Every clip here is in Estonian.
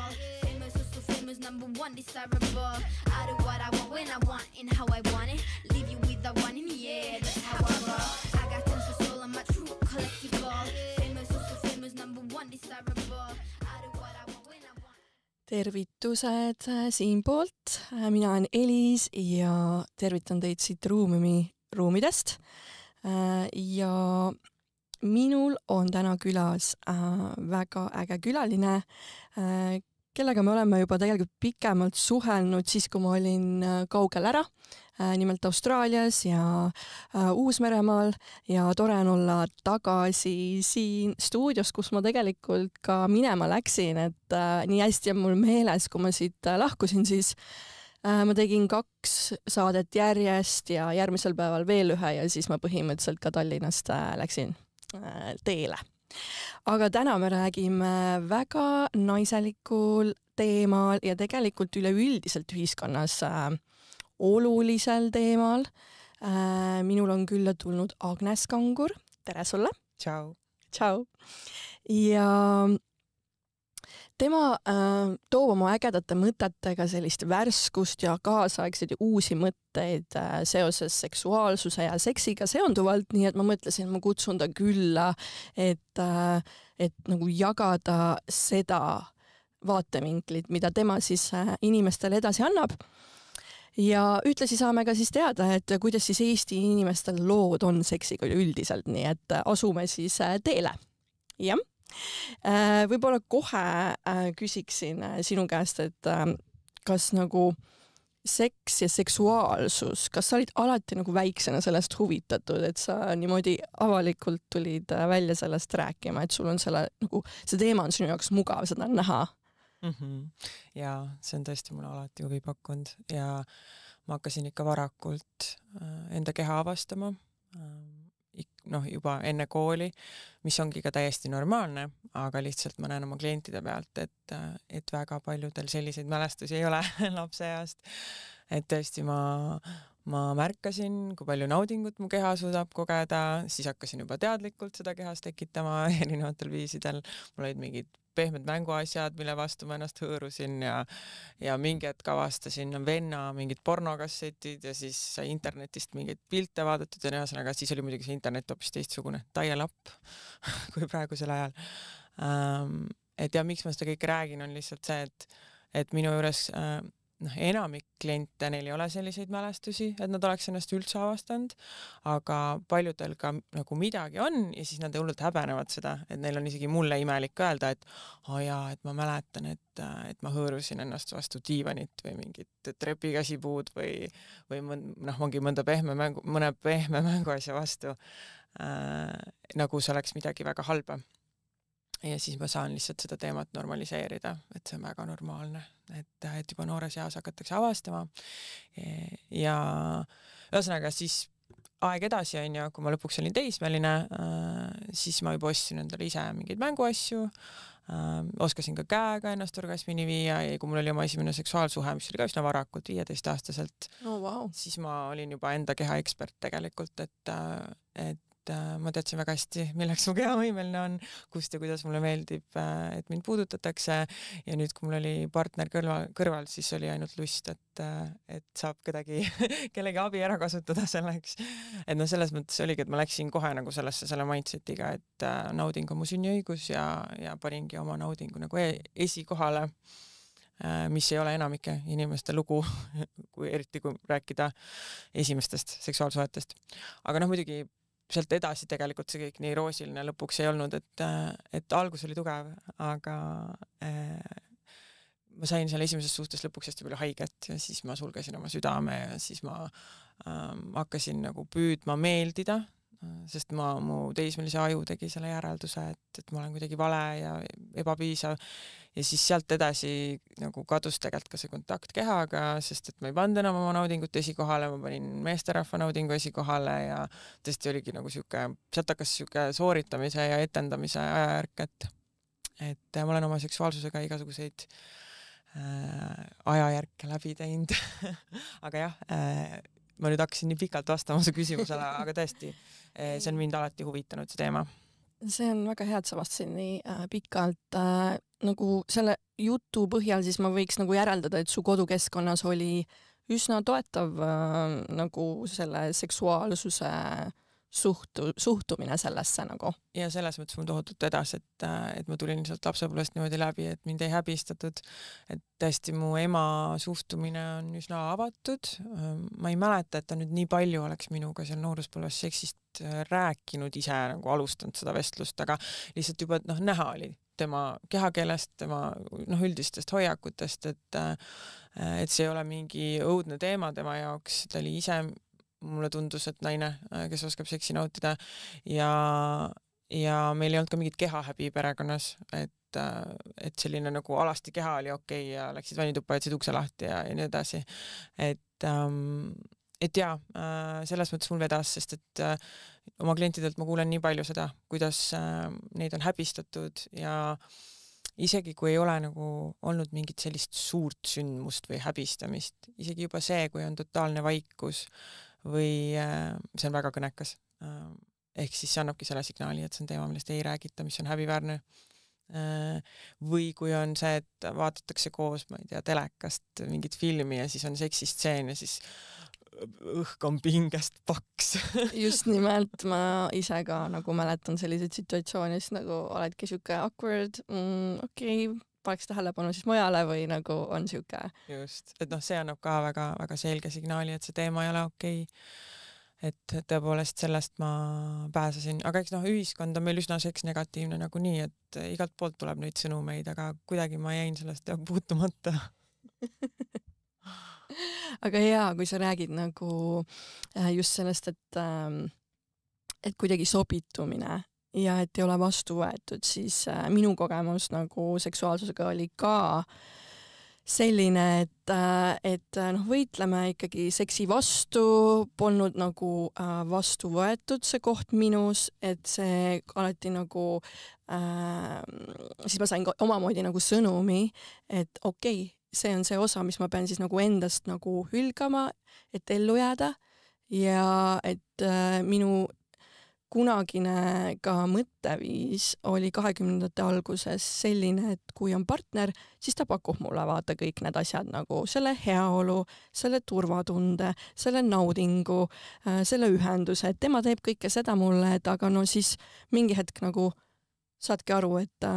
ball. Famous, so famous, number one, desirable. I do what I want, when I want, and how I want it. Leave you with the one in the air, that's how I roll. I got tons of soul, I'm a true collectible. Famous, so famous, number one, desirable. I do what I want, when I want. Tervitused siinpoolt. Mina olen Elis ja tervitan teid siit ruumidest. Ja minul on täna külas väga äge külaline, kellega me oleme juba tegelikult pikemalt suhelnud siis, kui ma olin kaugel ära, nimelt Austraalias ja Uus-Meremaal ja tore on olla tagasi siin stuudios, kus ma tegelikult ka minema läksin, et nii hästi on mul meeles, kui ma siit lahkusin, siis ma tegin 2 saadet järjest ja järgmisel päeval veel ühe ja siis ma põhimõtteliselt ka Tallinnast läksin teele. Aga täna me räägime väga naiselikul teemal ja tegelikult üleüldiselt ühiskonnas olulisel teemal. Minul on külla tulnud Agnes Kangur. Tere sulle! Ciao! Ciao! Ja tema toob oma ägedate mõtetega sellist värskust ja kaasaegseid ja uusi mõtteid seoses seksuaalsuse ja seksiga seonduvalt, nii et ma mõtlesin, et ma kutsun ta külla, et nagu jagada seda vaatevinklit, mida tema siis inimestele edasi annab. Ja ühtlasi saame ka siis teada, et kuidas siis Eesti inimestel lood on seksiga üldiselt, nii et asume siis teele. Jah. Võib-olla kohe küsiksin sinu käest, et kas nagu seks ja seksuaalsus, kas sa olid alati nagu väiksena sellest huvitatud, et sa niimoodi avalikult tulid välja sellest rääkima, et sul on nagu, see teema on sinu jaoks mugav, seda näha? Ja see on tõesti mulle alati huvi pakkunud ja ma hakkasin ikka varakult enda keha avastama, juba enne kooli, mis ongi ka täiesti normaalne, aga lihtsalt ma näen oma klientide pealt, et väga paljudel selliseid mälestusi ei ole lapseeast. Et tõesti ma märkasin, kui palju naudingut mu keha suudab kogeda, siis hakkasin juba teadlikult seda kehas tekitama erinevatel viisidel. Mul olid mingid pehmed mänguasjad, mille vastu ma ennast hõõrusin ja mingi hetk avastasin venna mingid pornokassetid ja siis sai internetist mingeid pilte vaadatud ja ühesõnaga siis oli muidugi see internet hoopis teistsugune dial-up kui praegusel ajal. Et ja miks ma seda kõik räägin on lihtsalt see, et minu juures enamik kliente, neil ei ole selliseid mälestusi, et nad oleks ennast üldse avastanud, aga paljudel ka nagu midagi on ja siis nad hullult häbenevad seda, et neil on isegi mulle imelik öelda, et et ma mäletan, et ma hõõrusin ennast vastu diivanit või mingit trepikäsipuud või ongi mõne pehme mänguasja vastu, nagu see oleks midagi väga halba. Ja siis ma saan lihtsalt seda teemat normaliseerida, et see on väga normaalne, et juba noores eas hakatakse avastama. Ja ühesõnaga siis aeg edasi on ja kui ma lõpuks olin teismeline, siis ma juba ostsin endale ise mingeid mänguasju, oskasin ka käega ennast orgasmini viia ja kui mul oli oma esimene seksuaalsuhe, mis oli ka üsna varakult 15-aastaselt, siis ma olin juba enda keha ekspert tegelikult, et ma teadsin väga hästi, milleks mu keha võimeline on, kust ja kuidas mulle meeldib, et mind puudutatakse ja nüüd, kui mul oli partner kõrval, siis oli ainult lust, et saab kellegi abi ära kasutada selleks. Et selles mõttes oligi, et ma läksin kohe nagu selle mindsetiga, et nauding on mu sünniõigus ja paningi oma naudingu nagu esikohale, mis ei ole enamike inimeste lugu, eriti kui rääkida esimestest seksuaalsuhetest. Aga muidugi sealt edasi tegelikult see kõik nii roosiline lõpuks ei olnud, et algus oli tugev, aga ma sain seal esimeses suhtes lõpuks hästi palju haiget ja siis ma sulgesin oma südame ja siis ma hakkasin nagu püüdma meeldida, sest mu teismelise aju tegi selle järelduse, et ma olen kuidagi vale ja ebapiisav ja siis sealt edasi nagu kadus tegelikult ka see kontakt kehaga, sest et ma ei pannud enam oma naudingut esikohale, ma panin meesterahva naudingu esikohale ja tõesti oligi nagu sealt hakkas sooritamise ja etendamise ajajärk, et ma olen oma seksuaalsusega igasuguseid ajajärke läbi teinud aga jah, ma nüüd hakkasin nii pikalt vastama su küsimusele, aga tõesti, see on mind alati huvitanud, see teema. see on väga hea, et sa vastasid nii pikalt. Nagu selle jutu põhjal siis ma võiks nagu järeldada, et su kodukeskkonnas oli üsna toetav nagu selle seksuaalsuse suhtumine sellesse nagu. Ja selles mõttes mul tohutult edas, et ma tulin sealt lapsepõlvest niimoodi läbi, et mind ei häbistatud, et tõesti mu ema suhtumine on üsna avatud. Ma ei mäleta, et ta nüüd nii palju oleks minuga seal nooruspõlves seksist rääkinud ise, nagu alustanud seda vestlust, aga lihtsalt juba näha oli tema kehakeelest, tema üldistest hoiakutest, et see ei ole mingi õudne teema tema jaoks, ta oli ise mulle tundus, et naine, kes oskab seksi nautida ja meil ei olnud ka mingit kehahäbi perekonnas, et selline nagu alasti keha oli okei ja läksid vannituppa, jätsid ukse lahti ja nii edasi. Et jaa, selles mõttes mul vedas, sest et oma klientidelt ma kuulen nii palju seda, kuidas neid on häbistatud ja isegi kui ei ole nagu olnud mingit sellist suurt sündmust või häbistamist, isegi juba see, kui on totaalne vaikus või see on väga kõnekas. Ehk siis see annabki selle signaali, et see on teema, millest ei räägita, mis on häbiväärne. Või kui on see, et vaadatakse koos, ma ei tea, telekast mingit filmi ja siis on seksistseen ja siis õhk on pingest paks. Just nimelt, ma ise ka nagu mäletan selliseid situatsioonist, nagu oledki siuke awkward, okei, paneks tähelepanu siis mujale või nagu on siuke. Just, et see annab ka väga, väga selge signaali, et see teema ei ole okei. Et tõepoolest sellest ma pääsesin, aga eks ühiskond on meil üsna seksnegatiivne nagu nii, et igalt poolt tuleb neid sõnumeid, aga kuidagi ma jäin sellest puutumata. Aga hea, kui sa räägid nagu just sellest, et kuidagi sobitumine ja et ei ole vastu võetud, siis minu kogemus nagu seksuaalsusega oli ka selline, et võitleme ikkagi seksi vastu, polnud nagu vastu võetud see koht minus, et see alati nagu siis ma sain ka omamoodi nagu sõnumi, et okei, see on see osa, mis ma pean siis nagu endast nagu hülgama, et ellu jääda ja et minu kunagine ka mõtteviis oli 20. alguses selline, et kui on partner, siis ta pakub mulle vaata kõik need asjad nagu selle heaolu, selle turvatunde, selle naudingu, selle ühenduse, et tema teeb kõike seda mulle, et aga siis mingi hetk nagu saadki aru, et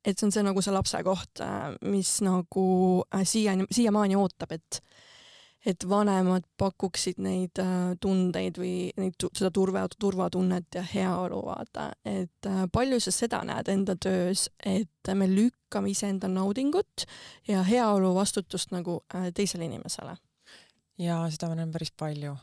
see on see nagu see lapse koht, mis nagu siiamaani ootab, et vanemad pakuksid neid tundeid või seda turvatunnet ja heaolu vaata. Et palju sa seda näed enda töös, et me lükkame iseenda naudingut ja heaolu vastutust nagu teisele inimesele? Ja seda ma näen päris palju.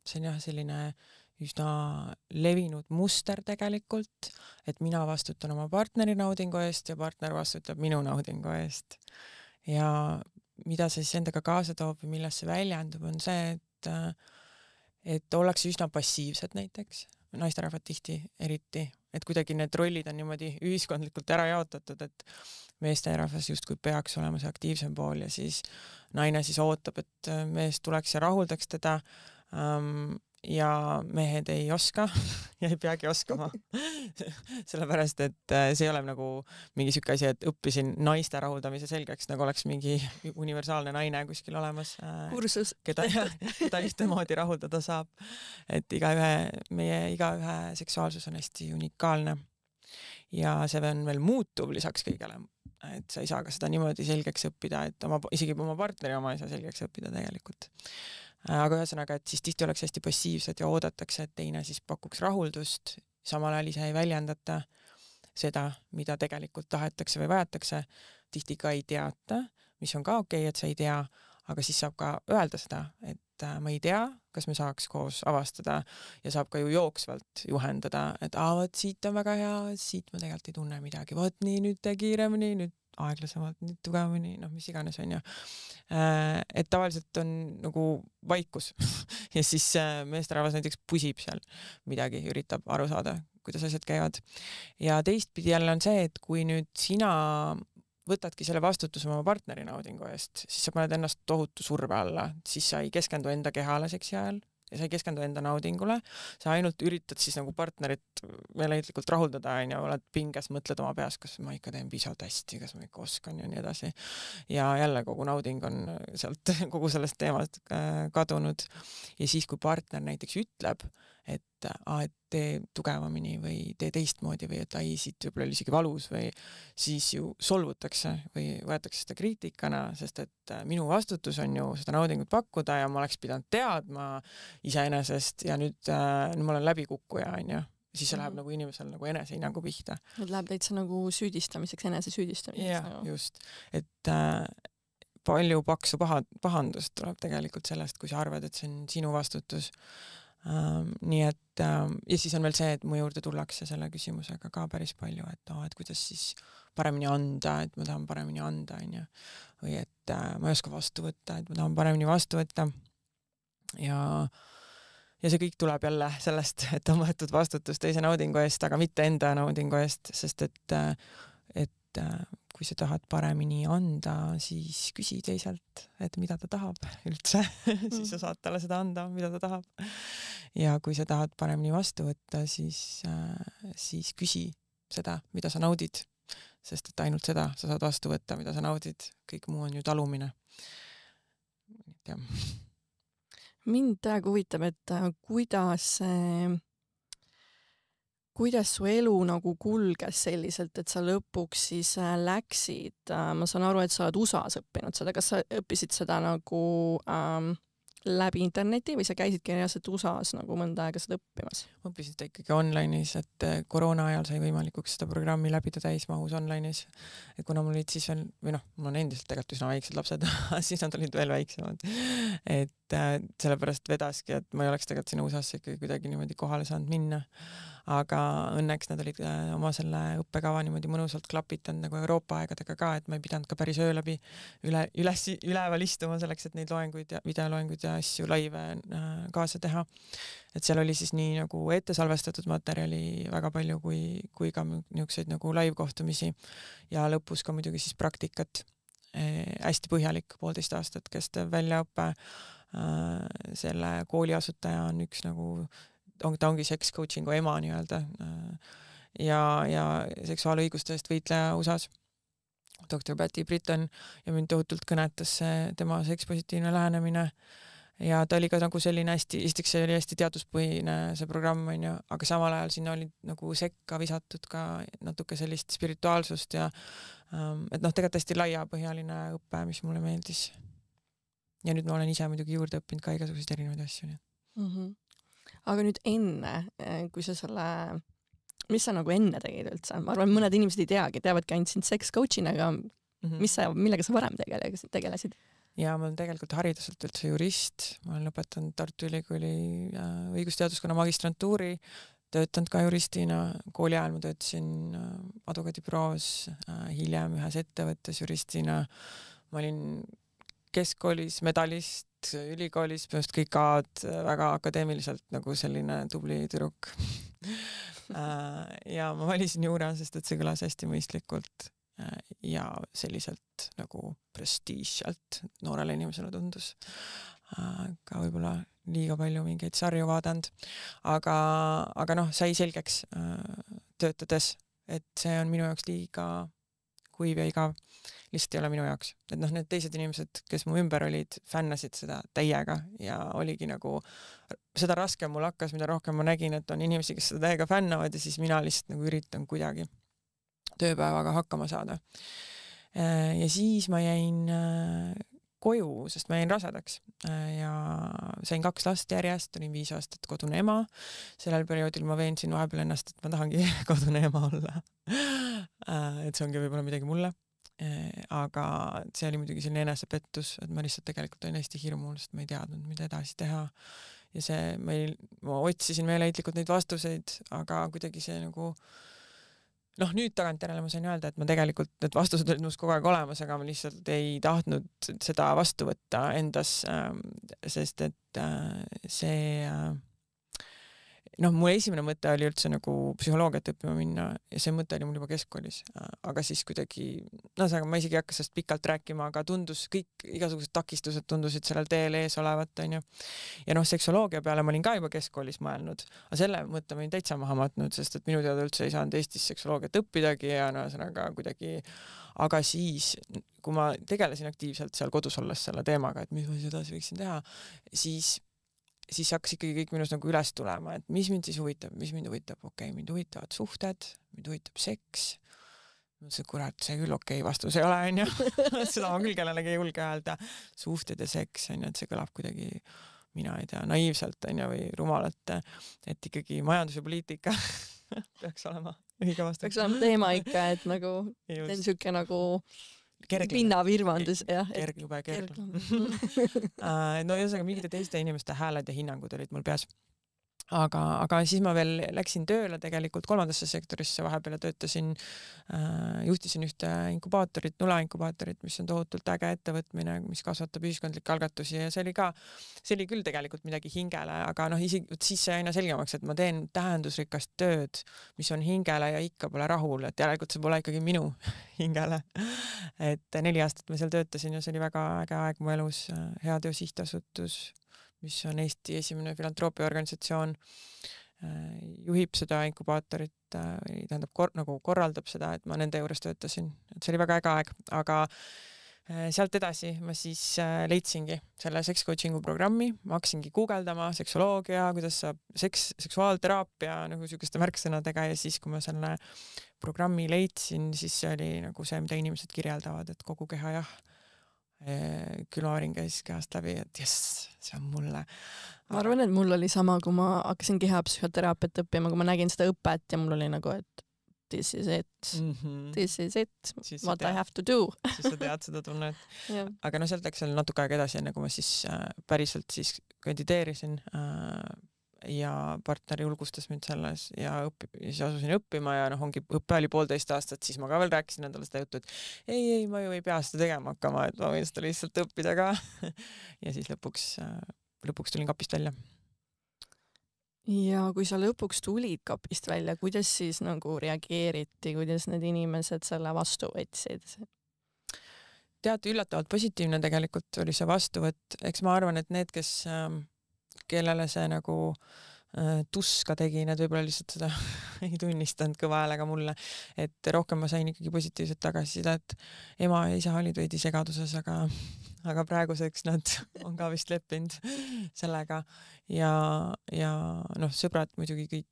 See on jah selline üsna levinud muster tegelikult, et mina vastutan oma partneri naudingu eest ja partner vastutab minu naudingu eest. Ja mida see siis endaga kaasa toob või milles see väljendub, on see, et ollakse üsna passiivsed näiteks, naisterahvad tihti eriti, et kuidagi need rollid on niimoodi ühiskondlikult ära jaotatud, et meesterahvas justkui peaks olema see aktiivsem pool ja siis naine siis ootab, et mees tuleks ja rahuldaks teda ja mehed ei oska ja ei peagi oskama. Sellepärast, et see ei ole nagu mingi siuke asi, et õppisin naiste rahuldamise selgeks, nagu oleks mingi universaalne naine kuskil olemas. Kursus. Keda ühtemoodi rahuldada saab. Et meie igaühe seksuaalsus on hästi unikaalne. Ja see on veel muutuv lisaks kõigele. Et sa ei saa ka seda niimoodi selgeks õppida, et isegi oma partneri oma ei saa selgeks õppida tegelikult. Aga ühesõnaga, et siis tihti oleks hästi passiivsed ja oodatakse, et teine siis pakuks rahuldust, samal ajal ise ei väljendata seda, mida tegelikult tahetakse või vajatakse. Tihti ka ei teata, mis on ka okei, et sa ei tea, aga siis saab ka öelda seda, et ma ei tea, kas me saaks koos avastada ja saab ka ju jooksvalt juhendada, et võt siit on väga hea, siit ma tegelikult ei tunne midagi, võt nii nüüd tee kiiremini, nüüd aeglasemalt, nüüd tugevamini, mis iganes on ju. Et tavaliselt on nagu vaikus ja siis meesterahvas näiteks pusib seal midagi, üritab aru saada, kuidas asjad käivad. Ja teistpidi jälle on see, et kui nüüd sina võtadki selle vastutuse oma partneri naudingu eest, siis sa paned ennast tohutu surve alla, siis sa ei keskendu enda kehale seksi ajal, sa ei keskendu enda naudingule, sa ainult üritad siis nagu partnerit meeleheitlikult rahuldada, oled pinges, mõtled oma peas, kas ma ikka teen pisut hästi, kas ma ikka oskan ja nii edasi. Ja jälle kogu nauding on sealt kogu sellest teemast kadunud. Ja siis, kui partner näiteks ütleb, et tee tugevamini või tee teistmoodi või et siit võib-olla isegi valus või siis ju solvutakse või võetakse seda kriitikana, sest et minu vastutus on ju seda naudingut pakkuda ja ma oleks pidanud teadma iseenesest ja nüüd ma olen läbikukkuja, siis see läheb nagu inimesel nagu enesehinnangu pihta. Nüüd läheb täitsa nagu süüdistamiseks, enese süüdistamiseks. Jah, just. Et palju paksu pahandust tuleb tegelikult sellest, kui sa arvad, et see on sinu vastutus. Nii et ja siis on veel see, et mu juurde tullakse selle küsimusega ka päris palju, et kuidas siis paremini anda, et ma tahan paremini anda, või et ma ei oska vastu võtta, et ma tahan paremini vastu võtta. Ja see kõik tuleb jälle sellest, et on võetud vastutus teise naudingu eest, aga mitte enda naudingu eest, sest et kui sa tahad paremini anda, siis küsi teiselt, et mida ta tahab üldse, siis sa saad talle seda anda, mida ta tahab. Ja kui sa tahad paremini vastu võtta, siis küsi seda, mida sa naudid, sest et ainult seda sa saad vastu võtta, mida sa naudid, kõik muu on ju talumine. Ja. Mind täiega huvitab, et kuidas su elu nagu kulges selliselt, et sa lõpuks siis läksid, ma saan aru, et sa oled USA-s õppinud seda, kas sa õppisid seda nagu läbi interneti või sa käisidki reaalselt USA-s nagu mõnda aega seda õppimas? Ma õppisin seda ikkagi online'is, et koroona ajal sai võimalikuks seda programmi läbida täismahus online'is. Et kuna mul olid siis veel, või mul on endiselt tegelikult üsna väiksed lapsed, siis nad olid veel väiksemad. Et sellepärast vedaski, et ma ei oleks tegelikult sinna USA-sse ikkagi kuidagi niimoodi kohale saanud minna. Aga õnneks nad olid oma selle õppekava niimoodi mõnusalt klapitanud nagu Euroopa aegadega ka, et ma ei pidanud ka päris öö läbi üleval istuma selleks, et neid loenguid ja videoloenguid ja asju laive kaasa teha. Et seal oli siis nii nagu ette salvestatud materjali väga palju kui ka niisuguseid nagu live-kohtumisi ja lõpus ka muidugi siis praktikat. Hästi põhjalik 1,5 aastat kestev väljaõppe. Selle kooliasutaja on üks nagu ta ongi sex coachingu ema nii-öelda ja seksuaalõiguste eest võitleja USA-s, Dr. Patty Britton, ja mind tohutult kõnetas tema sekspositiivne lähenemine ja ta oli ka nagu selline esiteks see oli hästi teaduspõhine see programm, aga samal ajal sinna oli nagu sekka visatud ka natuke sellist spirituaalsust ja et tegelikult hästi laiapõhjaline õppe, mis mulle meeldis. Ja nüüd ma olen ise muidugi juurde õppinud ka igasuguseid erinevaid asju. Aga nüüd enne, kui sa mis sa nagu enne tegid üldse? Ma arvan, mõned inimesed ei teagi, teavadki ainult sind sex coach'ina, aga millega sa varem tegelesid? Ja ma olen tegelikult hariduselt üldse jurist. Ma olen lõpetanud Tartu Ülikooli õigusteaduskonna magistrantuuri, töötanud ka juristina. Kooli ajal ma töötasin advokaadibüroos, hiljem ühes ettevõttes juristina. Ma olin keskkoolis medalist, ülikoolis põhimõtteliselt kõik A-d väga akadeemiliselt nagu selline tubli tüdruk. Ja ma valisin juura, sest et see kõlas hästi mõistlikult ja selliselt nagu prestiižialt noorele inimesele tundus. Ka võib-olla liiga palju mingeid sarju vaadanud. Aga sai selgeks töötades, et see on minu jaoks liiga kuiv ja igav. Lihtsalt ei ole minu jaoks. Et need teised inimesed, kes mu ümber olid, fännasid seda täiega ja oligi nagu seda raskem mul hakkas, mida rohkem ma nägin, et on inimesi, kes seda täiega fännavad ja siis mina lihtsalt nagu üritan kuidagi tööpäevaga hakkama saada. Ja siis ma jäin koju, sest ma jäin rasedaks ja sain 2 last järjest, olin 5 aastat kodune ema. Sellel perioodil ma veensin vahepeal ennast, et ma tahangi kodune ema olla. Et see ongi võib-olla midagi mulle. Aga see oli muidugi selline enesepettus, et ma lihtsalt tegelikult olin hästi hirmul, sest ma ei teadnud, mida edasi teha. Ja ma otsisin meeleheitlikult neid vastuseid, aga kuidagi see nagu nüüd tagantjärele ma sain öelda, et ma tegelikult need vastused olid minus kogu aeg olemas, aga ma lihtsalt ei tahtnud seda vastu võtta endas, sest et see mu esimene mõte oli üldse nagu psühholoogiat õppima minna ja see mõte oli mul juba keskkoolis, aga siis kuidagi, ma isegi ei hakka sellest pikalt rääkima, aga tundus kõik igasugused takistused tundusid sellel teel ees olevat, onju. Ja seksoloogia peale ma olin ka juba keskkoolis mõelnud, aga selle mõtte ma olin täitsa maha matnud, sest et minu teada üldse ei saanud Eestis seksoloogiat õppidagi ja ühesõnaga kuidagi, aga siis, kui ma tegelesin aktiivselt seal kodus olles selle teemaga, et mis ma siis edasi võiksin teha, siis hakkas ikkagi kõik minus nagu üles tulema, et mis mind siis huvitab, mind huvitavad suhted, mind huvitab seks. Mõtlesin, kurat, see küll okei vastus ei ole, onju. Seda ma küll kellelegi ei julge öelda. Suhted ja seks, onju, et see kõlab kuidagi, mina ei tea, naiivselt, onju, või rumalalt, et ikkagi majandus ja poliitika peaks olema õige vastus. Peaks olema teema ikka, et nagu, see on siuke nagu pinnavirvandus, jah. Jube kergla. No ühesõnaga mingite teiste inimeste hääled ja hinnangud olid mul peas. Aga siis ma veel läksin tööle tegelikult 3. sektorisse vahepeal ja töötasin, juhtisin ühte inkubaatorit, Nula inkubaatorit, mis on tohutult äge ettevõtmine, mis kasvatab ühiskondlikke algatusi ja see oli küll tegelikult midagi hingele, aga siis sai aina selgemaks, et ma teen tähendusrikast tööd, mis on hingele ja ikka pole rahul, et järelikult see pole ikkagi minu hingele. Et 4 aastat ma seal töötasin ja see oli väga äge aeg mu elus, Heateo sihtasutus, mis on Eesti esimene filantroopia organisatsioon, juhib seda inkubaatorit, tähendab nagu korraldab seda, et ma nende juures töötasin. Et see oli väga äge aeg, aga sealt edasi ma siis leidsingi selle sex coachingu programmi, ma hakkasingi guugeldama seksoloogia, kuidas saab seksuaalteraapia nagu sükeste märksõnadega ja siis, kui ma selle programmi leidsin, siis see oli nagu see, mida inimesed kirjeldavad, et kogu keha jah, külmaring käis kehast läbi, et jess, see on mulle. Ma arvan, et mul oli sama, kui ma hakkasin kehapsühhoteraapiat õppima, kui ma nägin seda õpet ja mul oli nagu, et this is it, what I have to do. Siis sa tead seda tunnet. Aga sealt läks seal natuke aega edasi, enne kui ma siis päriselt siis kandideerisin ja partner julgustas mind selles ja siis asusin õppima ja õppe oli 1,5 aastat, siis ma ka veel rääkisin endale seda juttu, et ei, ma ju ei pea seda tegema hakkama, et ma võin seda lihtsalt õppida ka. Ja siis lõpuks tulin kapist välja. Ja kui sa lõpuks tulid kapist välja, kuidas siis nagu reageeriti, kuidas need inimesed selle vastu võtsid? Tead, üllatavalt positiivne tegelikult oli see vastuvõtt. Eks ma arvan, et need, kellele see nagu tuska tegi, need võib-olla lihtsalt seda ei tunnistanud kõva häälega mulle, et rohkem ma sain ikkagi positiivset tagasisida, et ema ja isa olid veidi segaduses, aga praeguseks nad on ka vist leppinud sellega ja sõbrad muidugi kõik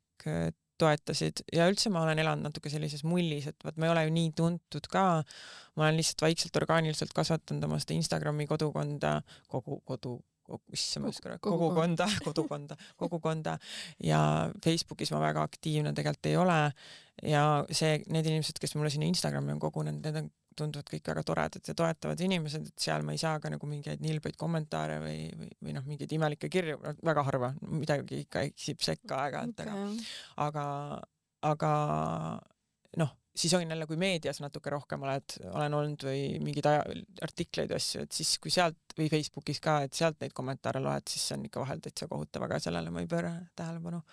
toetasid ja üldse ma olen elanud natuke sellises mullis, et ma ei ole ju nii tuntud ka, ma olen lihtsalt vaikselt orgaaniliselt kasvatanud oma seda Instagrami kodukonda, kogukonda ja Facebookis ma väga aktiivne tegelikult ei ole ja need inimesed, kes mulle sinna Instagrami on kogunenud, need tunduvad kõik väga toredad ja toetavad inimesed, et seal ma ei saa ka nagu mingeid nilbeid kommentaare või mingeid imelikke kirju, väga harva, midagi ikka eksib sekka aeg-ajalt, aga siis on jälle, kui meedias natuke rohkem olen olnud või mingeid artikleid asju, et siis kui sealt või Facebookis ka, et sealt neid kommentaare loed, siis see on ikka vahel täitsa kohutav, aga sellele ma ei pööra tähelepanu.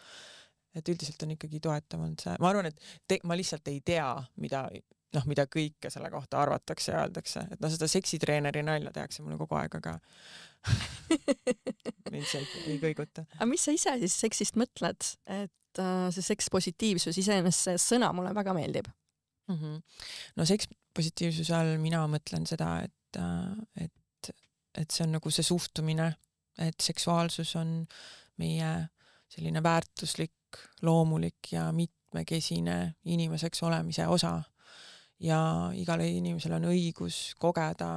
Et üldiselt on ikkagi toetavalt see. Ma arvan, et ma lihtsalt ei tea, mida kõike selle kohta arvatakse ja öeldakse. Et seda seksitreeneri nalja tehakse mulle kogu aeg, aga ei kõiguta. Aga mis sa ise siis seksist mõtled? Et see sekspositiivsus iseenesest see sõna mulle väga meeldib. No sekspositiivsuse all mina mõtlen seda, et see on nagu see suhtumine, et seksuaalsus on meie selline väärtuslik, loomulik ja mitmekesine inimeseks olemise osa ja igale inimesel on õigus kogeda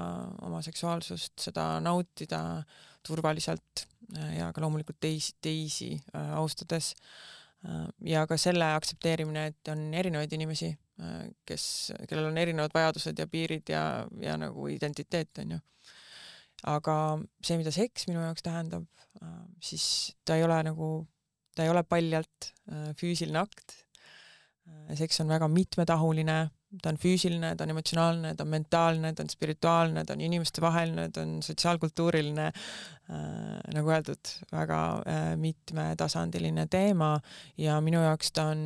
oma seksuaalsust, seda nautida turvaliselt ja ka loomulikult teisi austades ja ka selle aktsepteerimine, et on erinevaid inimesi, kellel on erinevad vajadused ja piirid ja nagu identiteet on ju. Aga see, mida seks minu jaoks tähendab, siis ta ei ole paljalt füüsiline akt. Seks on väga mitmetahuline, ta on füüsiline, ta on emotsionaalne, ta on mentaalne, ta on spirituaalne, ta on inimeste vaheline, ta on sotsiaalkultuuriline, nagu öeldud, väga mitmetasandiline teema ja minu jaoks ta on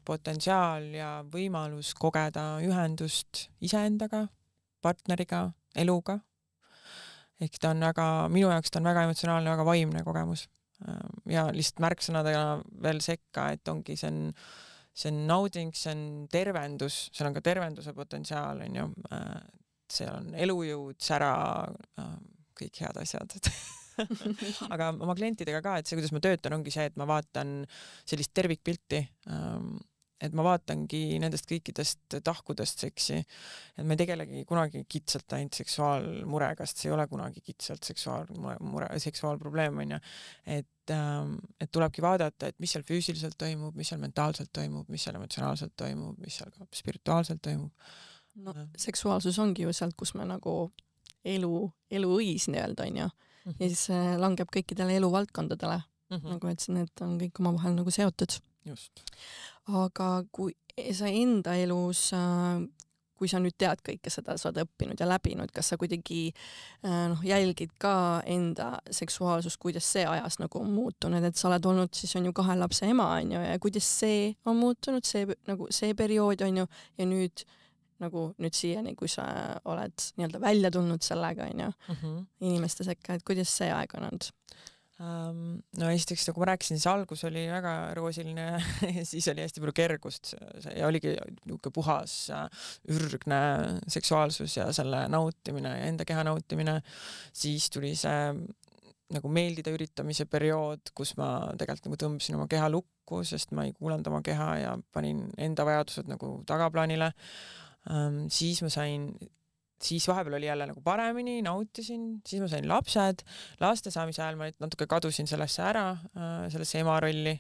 potentsiaal ja võimalus kogeda ühendust iseendaga, partneriga, eluga. Ehk ta on minu jaoks ta on väga emotsionaalne, väga vaimne kogemus. Ja lihtsalt märksõnadega veel sekka, et ongi see on nauding, see on tervendus, seal on ka tervenduse potentsiaal, on ju. Seal on elujõud, sära, kõik head asjad. Aga oma klientidega ka, et see, kuidas ma töötan, ongi see, et ma vaatan sellist tervikpilti, et ma vaatangi nendest kõikidest tahkudest seksi, et ma ei tegelegi kunagi kitsalt ainult seksuaalmurega, sest see ei ole kunagi kitsalt seksuaalprobleem, on ju. Et tulebki vaadata, et mis seal füüsiliselt toimub, mis seal mentaalselt toimub, mis seal emotsionaalselt toimub, mis seal ka spirituaalselt toimub. No, seksuaalsus ongi ju sealt, kus me nagu eluõis nii-öelda, on ju. Ja siis langeb kõikidele eluvaldkondadele. Nagu et need on kõik omavahel nagu seotud. Just. Aga kui sa enda elus, kui sa nüüd tead kõike seda, sa oled õppinud ja läbinud, kas sa kuidagi jälgid ka enda seksuaalsust, kuidas see ajas nagu on muutunud, et sa oled olnud, siis on ju 2 lapse ema, on ju, ja kuidas see on muutunud, see periood on ju, ja nüüd siiani, kui sa oled nii-öelda välja tulnud sellega, on ju, inimeste sekka, et kuidas see aeg on olnud? No esiteks, nagu ma rääkisin, siis algus oli väga roosiline ja siis oli hästi palju kergust ja oligi puhas ürgne seksuaalsus ja selle nautimine ja enda keha nautimine. Siis tuli see nagu meeldida üritamise periood, kus ma tegelikult nagu tõmbasin oma keha lukku, sest ma ei kuulanud oma keha ja panin enda vajadused nagu tagaplaanile. Siis vahepeal oli jälle nagu paremini, nautisin, siis ma sain lapsed. Laste saamise ajal ma natuke kadusin sellesse ära, sellesse ema rolli,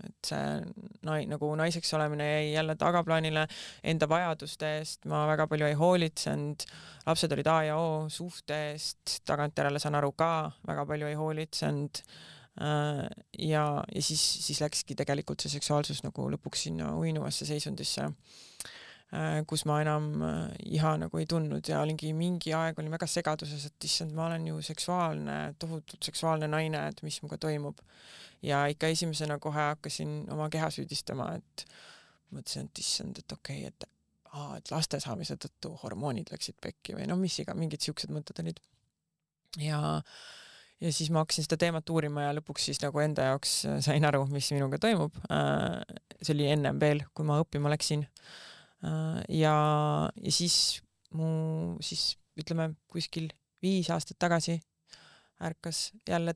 et see nagu naiseks olemine jäi jälle tagaplaanile enda vajaduste eest. Ma väga palju ei hoolitsenud. Lapsed olid A ja O suhte eest, tagantjärele saan aru ka, väga palju ei hoolitsenud. Ja siis läkski tegelikult see seksuaalsus nagu lõpuks sinna uinuvasse seisundisse, kus ma enam iha nagu ei tundnud ja olingi mingi aeg olin väga segaduses, et issand, ma olen ju seksuaalne, tohutult seksuaalne naine, et mis muga toimub. Ja ikka esimesena kohe hakkasin oma keha süüdistama, et mõtlesin, et issand, et okei, et laste saamise tõttu hormoonid läksid pekki või mingid siuksed mõtted olid. Ja siis ma hakkasin seda teemat uurima ja lõpuks siis nagu enda jaoks sain aru, mis minuga toimub. See oli ennem veel, kui ma õppima läksin. Ja siis ütleme kuskil 5 aastat tagasi ärkas jälle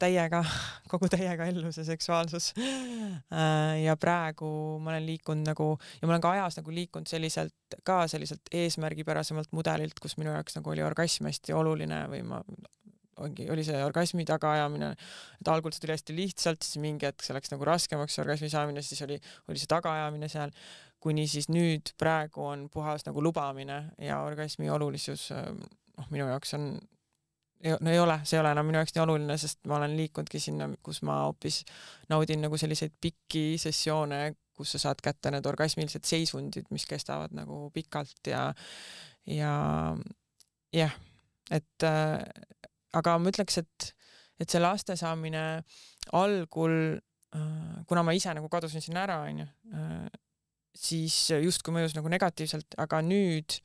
kogu täiega ellu see seksuaalsus. Ja praegu ma olen liikunud ja ma olen ka ajas liikunud selliselt eesmärgipärasemalt mudelilt, kus minu jaoks oli orgasm hästi oluline või oli see orgasmi tagaajamine, et algul see tuli hästi lihtsalt, siis mingi hetk see läks nagu raskemaks orgasmi saamine, siis oli see tagaajamine seal, kuni siis nüüd praegu on puhas nagu lubamine ja orgasmi olulisus minu jaoks ei ole enam minu jaoks nii oluline, sest ma olen liikundki sinna, kus ma hoopis naudin nagu selliseid pikki sessioone, kus sa saad kätte need orgasmilised seisundid, mis kestavad nagu pikalt ja et aga ma ütleks, et see laste saamine algul, kuna ma ise nagu kadusin sinna ära, siis justkui mõjus nagu negatiivselt, aga nüüd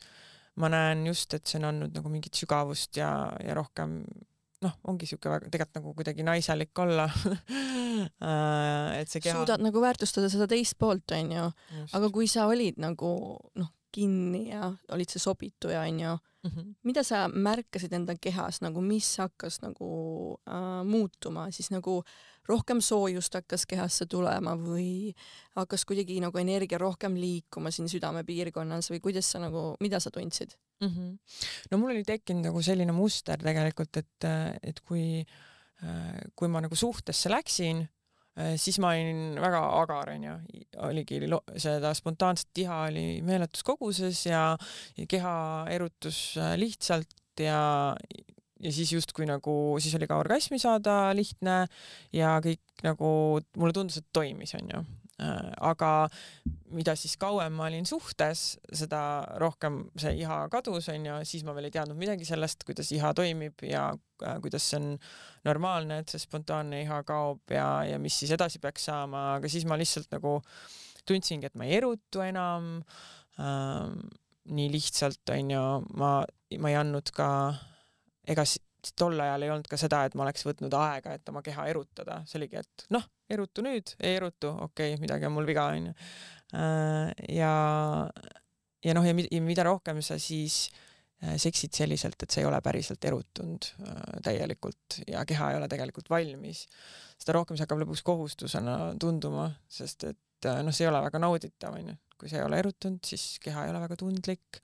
ma näen just, et see on andnud nagu mingit sügavust ja rohkem, ongi siuke tegelikult nagu kuidagi naiselik olla. Et see keha... Suudad nagu väärtustada seda teist poolt, on ju. Aga kui sa olid nagu kinni ja olid see sobituja, on ju, mida sa märkasid enda kehas, nagu mis hakkas nagu muutuma, siis nagu rohkem soojust hakkas kehasse tulema või hakkas kuidagi nagu energia rohkem liikuma siin südamepiirkonnas või kuidas sa nagu, mida sa tundsid? No mul oli tekkinud nagu selline muster tegelikult, et kui ma nagu suhtesse läksin, siis ma olin väga agar, oligi seda spontaanset iha oli meeletus koguses ja keha erutus lihtsalt ja siis justkui nagu, siis oli ka orgasmi saada lihtne ja kõik nagu, mulle tundus, et toimis, Aga mida siis kauem ma olin suhtes, seda rohkem see iha kadus, siis ma veel ei teadnud midagi sellest, kuidas iha toimib ja kuidas see on normaalne, et see spontaanne iha kaob ja mis siis edasi peaks saama, aga siis ma lihtsalt nagu tundsingi, et ma ei erutu enam, nii lihtsalt, ma ei andnud ka, ega tol ajal ei olnud ka seda, et ma oleks võtnud aega, et oma keha erutada. See oligi, et erutu nüüd, ei erutu, okei, midagi on mul viga, Ja mida rohkem sa siis seksid selliselt, et sa ei ole päriselt erutunud täielikult ja keha ei ole tegelikult valmis, seda rohkem see hakkab lõpuks kohustusena tunduma, sest et see ei ole väga nauditav, kui sa ei ole erutunud, siis keha ei ole väga tundlik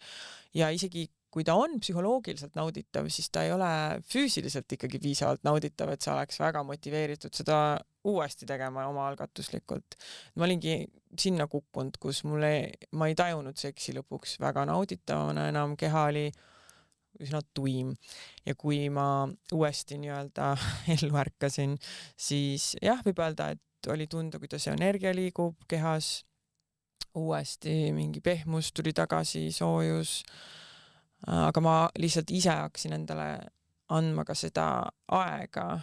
ja isegi kui ta on psühholoogiliselt nauditav, siis ta ei ole füüsiliselt ikkagi piisavalt nauditav, et sa oleks väga motiveeritud seda uuesti tegema omaalgatuslikult. Ma olingi sinna kukkunud, kus ma ei tajunud seksi lõpuks väga nauditavana enam, keha oli üsna tuim ja kui ma uuesti nii-öelda ellu ärkasin, siis jah, võib öelda, et oli tunda, kuidas see energia liigub kehas, uuesti mingi pehmus tuli tagasi, soojus, aga ma lihtsalt ise hakkasin endale andma ka seda aega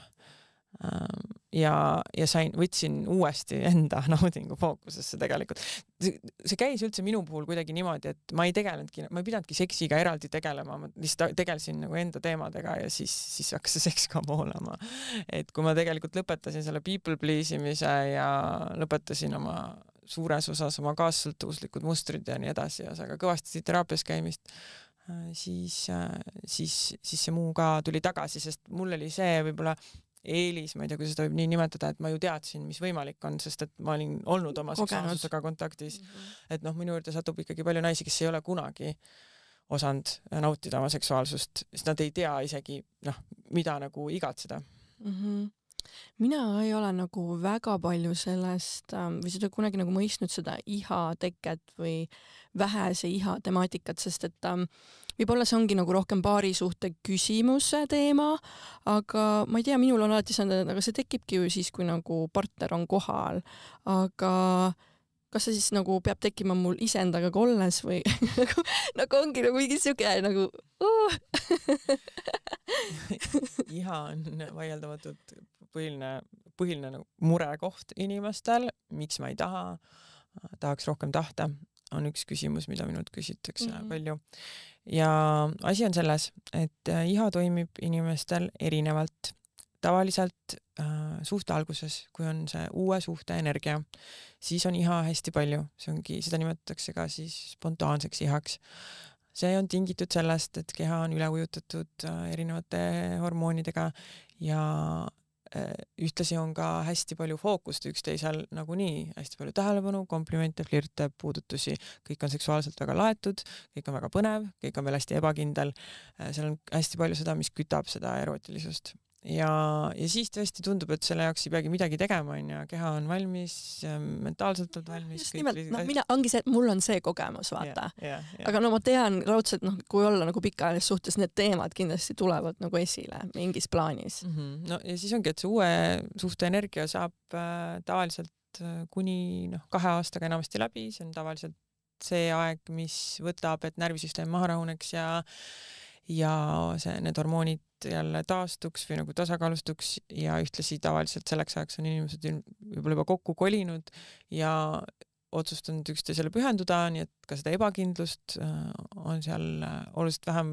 ja võtsin uuesti enda naudingu fookusesse tegelikult. See käis üldse minu puhul kuidagi niimoodi, et ma ei pidanudki seksiga eraldi tegelema, ma lihtsalt tegelesin nagu enda teemadega ja siis hakkas see seks ka voolama. Et kui ma tegelikult lõpetasin selle people please imise ja lõpetasin oma suures osas oma kaassõltuvuslikud mustrid ja nii edasi ja ka kõvasti teraapias käimist, siis see muu ka tuli tagasi, sest mul oli see võib-olla eelis, ma ei tea, kui seda võib nii nimetada, et ma ju teadsin, mis võimalik on, sest et ma olin olnud oma seksuaalsusega kontaktis. Et minu juurde satub ikkagi palju naisi, kes ei ole kunagi osanud nautida oma seksuaalsust, sest nad ei tea isegi, mida nagu igatseda. Mina ei ole nagu väga palju sellest või seda kunagi nagu mõistnud seda iha teket või vähese iha temaatikat, sest et võib-olla see ongi nagu rohkem paarisuhte küsimuse teema, aga ma ei tea, minul on alati saanud, aga see tekibki ju siis, kui nagu partner on kohal, aga kas see siis nagu peab tekkima mul iseendaga olles või nagu ongi nagu mingi siuke nagu iha on vaieldamatult põhiline nagu murekoht inimestel, miks ma ei tahaks rohkem tahta, on üks küsimus, mida minult küsitakse palju. Ja asi on selles, et iha toimib inimestel erinevalt. Tavaliselt suhte alguses, kui on see uue suhte energia, siis on iha hästi palju. Seda nimetatakse ka siis spontaanseks ihaks. See on tingitud sellest, et keha on üle ujutatud erinevate hormoonidega ja ühtlasi on ka hästi palju fookust üksteisel nagunii, hästi palju tähelepanu, komplimente, flirte, puudutusi, kõik on seksuaalselt väga laetud, kõik on väga põnev, kõik on veel hästi ebakindel, seal on hästi palju seda, mis kütab seda erotilisust. Ja siis tõesti tundub, et selle jaoks ei peagi midagi tegema, keha on valmis, mentaalselt on valmis. Just nimelt, ongi see, et mul on see kogemus, vaata. Aga ma tean raudselt, kui olla nagu pikaajalises suhtes, need teemad kindlasti tulevad nagu esile mingis plaanis. No ja siis ongi, et see uue suhte energia saab tavaliselt kuni 2 aastaga enamasti läbi, see on tavaliselt see aeg, mis võtab, et närvisüsteem maha rahuneks ja need hormoonid jälle taastuks või nagu tasakaalustuks ja ühtlasi tavaliselt selleks ajaks on inimesed võib-olla juba kokku kolinud ja otsustanud üksteisele pühenduda, nii et ka seda ebakindlust on seal oluliselt vähem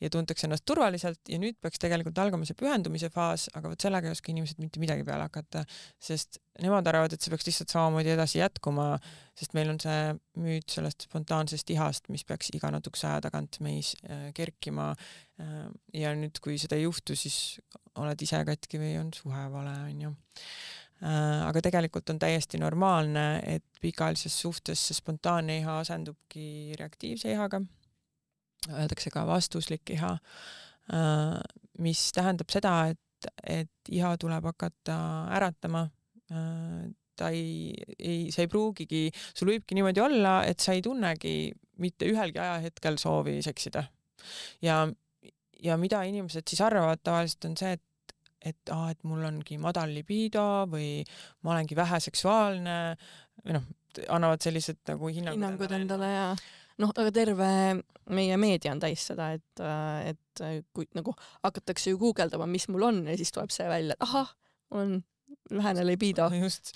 ja tuntakse ennast turvaliselt ja nüüd peaks tegelikult algama see pühendumise faas, aga sellega ei oska inimesed mitte midagi peale hakata, sest nemad arvavad, et see peaks lihtsalt samamoodi edasi jätkuma, sest meil on see müüt sellest spontaansest ihast, mis peaks iga natukese aja tagant meis kerkima ja nüüd, kui seda ei juhtu, siis oled ise katki või on suhe vale, on ju. Aga tegelikult on täiesti normaalne, et pikaajalises suhtes see spontaanne iha asendubki reaktiivse ihaga. Öeldakse ka vastuslik iha, mis tähendab seda, et iha tuleb hakata äratama. Sa ei pruugigi, sul võibki niimoodi olla, et sa ei tunnegi mitte ühelgi ajahetkel soovi seksida. Ja mida inimesed siis arvavad tavaliselt on see, et mul ongi madal libido või ma olengi vähe seksuaalne või annavad sellised nagu hinnangud endale ja aga terve meie meedia on täis seda, et kui nagu hakatakse ju guugeldama, mis mul on ja siis tuleb see välja, et ahah, mul on vähene libido.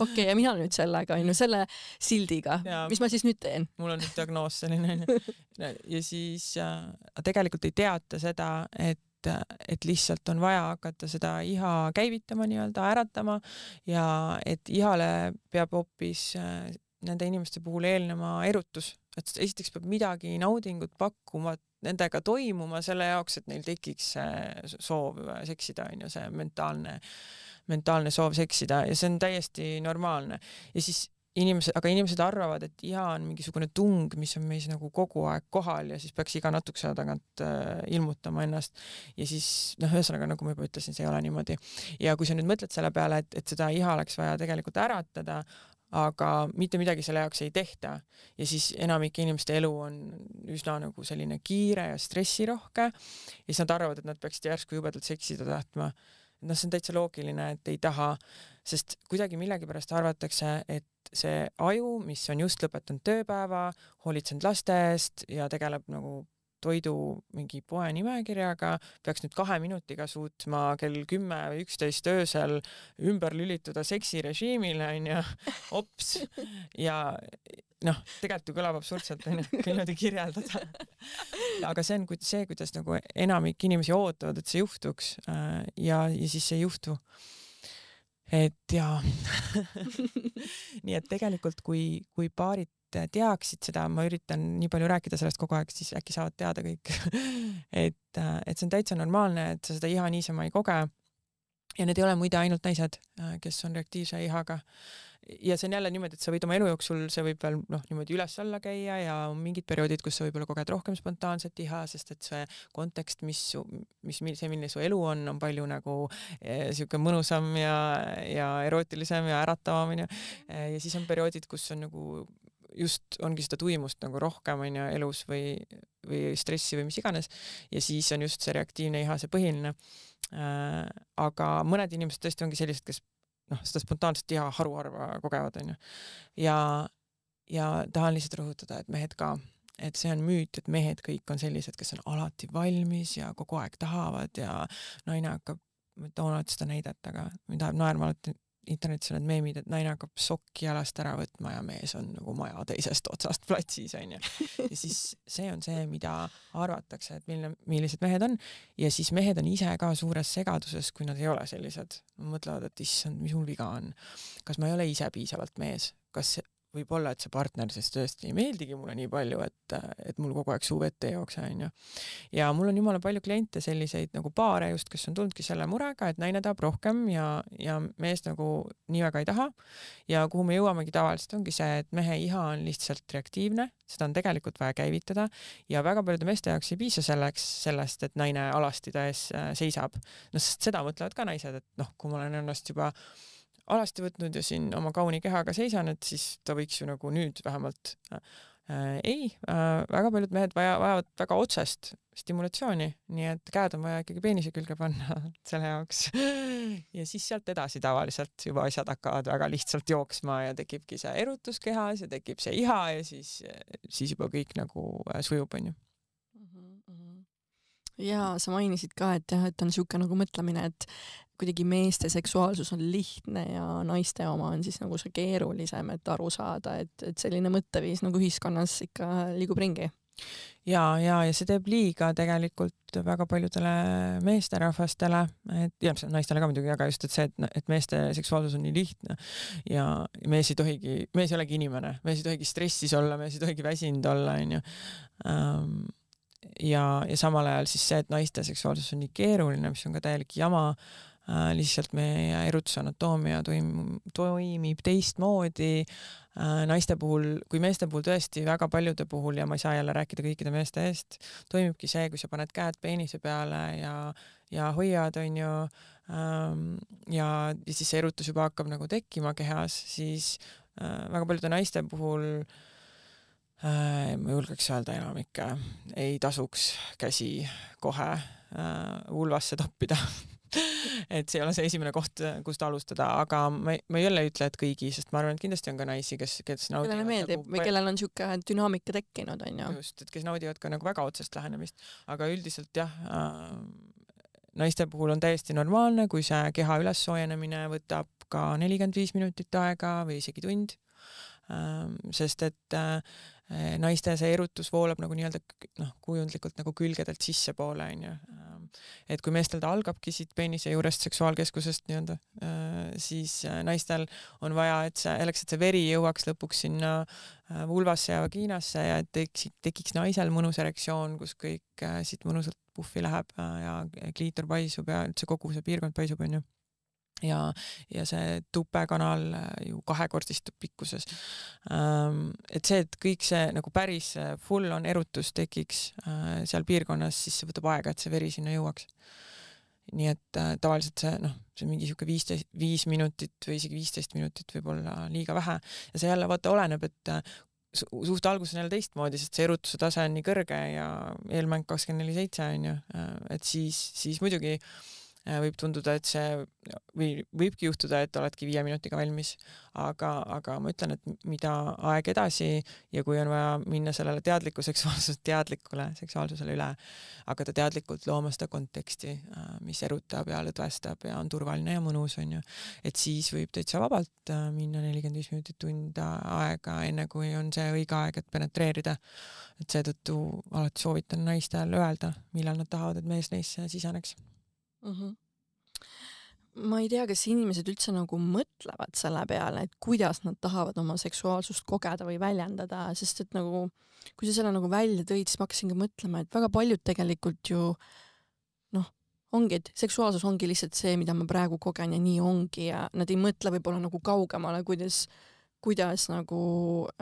Okei, ja mina nüüd sellega, selle sildiga. Mis ma siis nüüd teen? Mul on nüüd diagnoos selline. Ja siis tegelikult ei teata seda, et lihtsalt on vaja hakata seda iha käivitama, nii-öelda äratama ja et ihale peab hoopis nende inimeste puhul eelnema erutus. Et esiteks peab midagi naudingut pakkuma, nendega toimuma selle jaoks, et neil tekiks soov seksida, see mentaalne soov seksida ja see on täiesti normaalne. Ja siis inimesed arvavad, et iha on mingisugune tung, mis on meis nagu kogu aeg kohal ja siis peaks iga natukese tagant ilmutama ennast. Ja siis, ühesõnaga, nagu ma juba ütlesin, see ei ole niimoodi. Ja kui sa nüüd mõtled selle peale, et seda iha oleks vaja tegelikult äratada, aga mitte midagi selle jaoks ei tehta ja siis enamike inimeste elu on üsna nagu selline kiire ja stressirohke ja siis nad arvavad, et nad peaksid järsku jubedalt seksida tahtma. See on täitsa loogiline, et ei taha, sest kuidagi millegipärast arvatakse, et see aju, mis on just lõpetanud tööpäeva, hoolitsenud laste eest ja tegeleb nagu toidu mingi poe nimekirjaga, peaks nüüd 2 minutiga suutma kell 10 või 11 öösel ümber lülituda seksirežiimile, ops. Ja tegelikult ju kõlab absurdselt, kui niimoodi kirjeldada. Aga see on see, kuidas nagu enamik inimesi ootavad, et see juhtuks ja siis see ei juhtu. Et jaa. Nii et tegelikult, kui paarid teaksid seda, ma üritan nii palju rääkida sellest kogu aeg, siis äkki saavad teada kõik. et see on täitsa normaalne, et sa seda iha niisama ei koge. Ja need ei ole muide ainult naised, kes on reaktiivse ihaga. Ja see on jälle niimoodi, et sa võid oma elu jooksul, see võib veel niimoodi üles-alla käia ja on mingid perioodid, kus sa võib-olla koged rohkem spontaanset iha, sest et see kontekst, milline su elu on palju nagu siuke mõnusam ja erootilisem ja äratavam. Ja siis on perioodid, kus on nagu just ongi seda tuimust nagu rohkem elus või stressi või mis iganes ja siis on just see reaktiivne iha see põhiline. Aga mõned inimesed tõesti ongi sellised, kes seda spontaanset iha haruharva kogevad. Ja tahan lihtsalt rõhutada, et mehed ka, et see on müüt, et mehed kõik on sellised, kes on alati valmis ja kogu aeg tahavad ja naine hakkab, ma toon seda näidet, aga mind tahab naerma alati internetis on need meemid, et naine hakkab sokki jalast ära võtma ja mees on nagu maja teisest otsast platsis. Ja siis see on see, mida arvatakse, et millised mehed on ja siis mehed on ise ka suures segaduses, kui nad ei ole sellised. Mõtlevad, et issand, mis mul viga on. Kas ma ei ole ise piisavalt mees? Kas võib olla, et see partner, sest tõesti ei meeldigi mulle nii palju, et mul kogu aeg suu vette ei jookse. Ja mul on jumala palju kliente selliseid nagu paare just, kes on tulnudki selle murega, et naine tahab rohkem ja mees nagu nii väga ei taha. Ja kuhu me jõuamegi tavaliselt ongi see, et mehe iha on lihtsalt reaktiivne, seda on tegelikult vaja käivitada ja väga paljude meeste jaoks ei piisa sellest, et naine alasti ta ees seisab. Sest seda mõtlevad ka naised, et kui ma olen ennast juba alasti võtnud ja siin oma kauni kehaga seisan, et siis ta võiks ju nagu nüüd vähemalt väga paljud mehed vajavad väga otsest stimulatsiooni, nii et käed on vaja ikkagi peenise külge panna selle jaoks. Ja siis sealt edasi tavaliselt juba asjad hakkavad väga lihtsalt jooksma ja tekibki see erutus kehas ja tekib see iha ja siis juba kõik nagu sujub, on ju. Ja sa mainisid ka, et on siuke nagu mõtlemine, et kuidagi meeste seksuaalsus on lihtne ja naiste oma on siis nagu see keerulisem, et aru saada, et selline mõtteviis nagu ühiskonnas ikka liigub ringi. Ja see teeb liiga tegelikult väga paljudele meesterahvastele, ja naistele ka muidugi, aga just, et see, et meeste seksuaalsus on nii lihtne ja mees ei olegi inimene, mees ei tohigi stressis olla, mees ei tohigi väsinud olla, on ju. Ja samal ajal siis see, et naiste seksuaalsus on nii keeruline, mis on ka täielik jama, lihtsalt meie erutusanatoomia toimib teistmoodi naiste puhul, kui meeste puhul tõesti väga paljude puhul, ja ma ei saa jälle rääkida kõikide meeste eest, toimibki see, kui sa paned käed peenise peale ja hoiad, on ju, ja siis see erutus juba hakkab nagu tekkima kehas, siis väga paljude naiste puhul ma julgeks öelda enam ikka ei tasuks käsi kohe vulvasse toppida. et see ei ole see esimene koht, kust alustada, aga ma ei jälle ütle, et kõigi, sest ma arvan, et kindlasti on ka naisi, kes naudivad. Kellele meeldib või kellel on siuke dünaamika tekkinud, on ju. Just, et kes naudivad ka nagu väga otsest lähenemist, aga üldiselt jah, naiste puhul on täiesti normaalne, kui see keha üles soojenemine võtab ka 45 minutit aega või isegi tund, sest et naiste see erutus voolab nagu nii-öelda kujundlikult nagu külgedelt sissepoole, on ju. Et kui meestel ta algabki siit peenise juurest seksuaalkeskusest nii-öelda, siis naistel on vaja, et see veri jõuaks lõpuks sinna vulvasse ja vagiinasse ja tekiks naisel mõnus erektsioon, kus kõik siit mõnusalt puffi läheb ja kliitor paisub ja üldse kogu see piirkond paisub, on ju. Ja see tupekanal ju kahekordistub pikkuses. Et see, et kõik see nagu päris full on erutus tekiks seal piirkonnas, siis see võtab aega, et see veri sinna jõuaks. Nii et tavaliselt see mingi siuke 5 minutit või isegi 15 minutit võib olla liiga vähe. Ja see jälle vaata oleneb, et suht alguses on jälle teistmoodi, sest see erutuse tase on nii kõrge ja eelmäng 24/7 on ju, et siis muidugi võib tunduda, et see võibki juhtuda, et oledki 5 minutiga valmis, aga ma ütlen, et mida aeg edasi ja kui on vaja minna sellele teadlikule seksuaalsusele üle, hakata teadlikult looma seda konteksti, mis erutab ja lõdvestab ja on turvaline ja mõnus, on ju. Et siis võib täitsa vabalt minna 45 minutit tund aega, enne kui on see õige aeg, et penetreerida. Et seetõttu alati soovitan naistel öelda, millal nad tahavad, et mees neisse siseneks. Ma ei tea, kas inimesed üldse nagu mõtlevad selle peale, et kuidas nad tahavad oma seksuaalsust kogeda või väljendada, sest et nagu, kui sa selle nagu välja tõid, siis ma hakkasin ka mõtlema, et väga paljud tegelikult ju ongi, et seksuaalsus ongi lihtsalt see, mida ma praegu kogen ja nii ongi ja nad ei mõtle võib-olla nagu kaugemale, kuidas nagu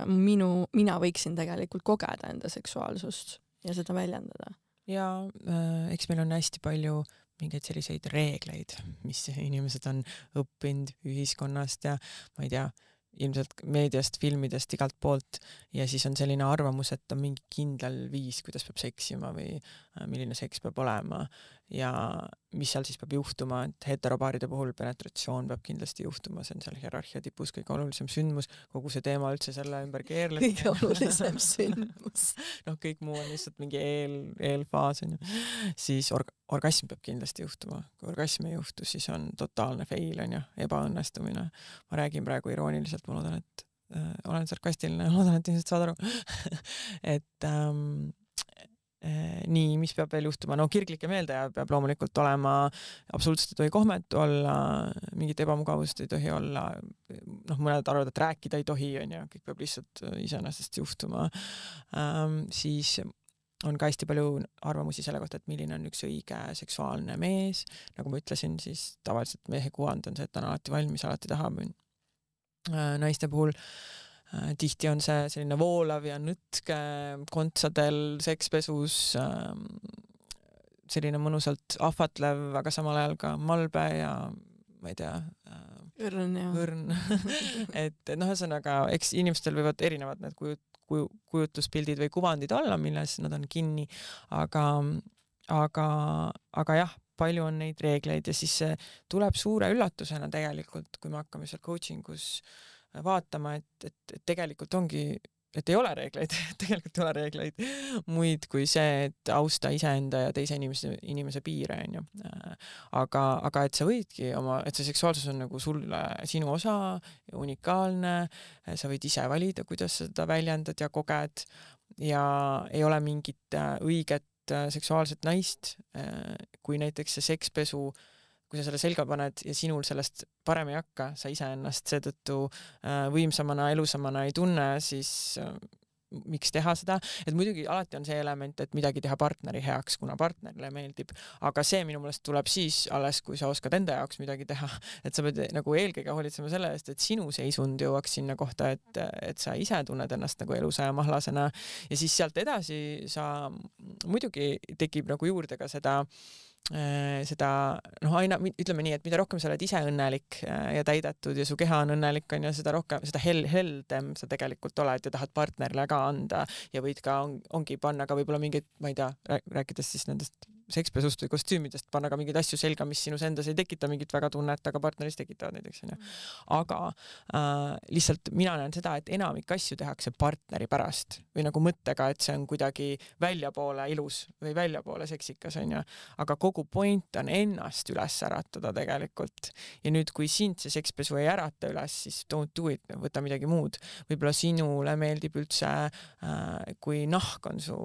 mina võiksin tegelikult kogeda enda seksuaalsust ja seda väljendada. Ja eks meil on hästi palju mingeid selliseid reegleid, mis inimesed on õppinud ühiskonnast ja ma ei tea, ilmselt meediast, filmidest, igalt poolt ja siis on selline arvamus, et on mingi kindel viis, kuidas peab seksima või milline seks peab olema ja mis seal siis peab juhtuma, et heteropaaride puhul penetratsioon peab kindlasti juhtuma, see on seal hierarhia tipus kõige olulisem sündmus, kogu see teema üldse selle ümber keerleb. Kõige olulisem sündmus. Kõik muu on lihtsalt mingi eelfaas, siis orgasm peab kindlasti juhtuma. Kui orgasm ei juhtu, siis on totaalne fail, ebaõnnestumine. Ma räägin praegu irooniliselt, ma loodan, et olen sarkastiline, loodan, et inimesed saad aru. Et nii, mis peab veel juhtuma? Kirglike meeldaja peab loomulikult olema, absoluutselt ei tohi kohmet olla, mingit ebamugavust ei tohi olla, mõned arvavad, et rääkida ei tohi, kõik peab lihtsalt iseenesest juhtuma. Siis on ka hästi palju arvamusi selle kohta, et milline on üks õige seksuaalne mees. Nagu ma ütlesin, siis tavaliselt mehe kuvand on see, et ta on alati valmis, alati tahab. Naiste puhul tihti on see selline voolav ja nõtke kontsadel sekspesus, selline mõnusalt ahvatlev, aga samal ajal ka malbe ja ma ei tea, õrn. Et ühesõnaga, eks inimestel võivad erinevad need kujutluspildid või kuvandid olla, milles nad on kinni, aga jah, palju on neid reegleid ja siis see tuleb suure üllatusena tegelikult, kui me hakkame seal coachingus vaatama, et tegelikult ongi, et ei ole reegleid, tegelikult ei ole reegleid muid kui see, et austa iseenda ja teise inimese piire, on ju. Aga et sa võidki et see seksuaalsus on nagu sulle sinu osa, unikaalne, sa võid ise valida, kuidas seda väljendad ja koged ja ei ole mingit õiget seksuaalset naist, kui näiteks see sekspesu, kui sa selle selga paned ja sinul sellest parem ei hakka, sa ise ennast seetõttu võimsamana, elusamana ei tunne, siis miks teha seda? Et muidugi alati on see element, et midagi teha partneri heaks, kuna partnerile meeldib, aga see minu meelest tuleb siis alles, kui sa oskad enda jaoks midagi teha, et sa pead nagu eelkõige hoolitsema selle eest, et sinu seisund jõuaks sinna kohta, et sa ise tunned ennast nagu elusa ja mahlasena ja siis sealt edasi sa muidugi tekib nagu juurde ka seda aina, ütleme nii, et mida rohkem sa oled ise õnnelik ja täidetud ja su keha on õnnelik, on ja seda rohkem, seda heldem sa tegelikult oled ja tahad partnerile ka anda ja võid ka ongi panna ka võib-olla mingeid, ma ei tea, rääkides siis nendest sekspesust või kostüümidest panna ka mingeid asju selga, mis sinus endas ei tekita mingit väga tunnet, aga partneris tekitavad näiteks, onju. Aga lihtsalt mina näen seda, et enamik asju tehakse partneri pärast või nagu mõttega, et see on kuidagi väljapoole ilus või väljapoole seksikas, onju. Aga kogu point on ennast üles äratada tegelikult. Ja nüüd, kui sind see sekspesu ei ärata üles, siis don't do it, võta midagi muud. Võib-olla sinule meeldib üldse, kui nahk on su,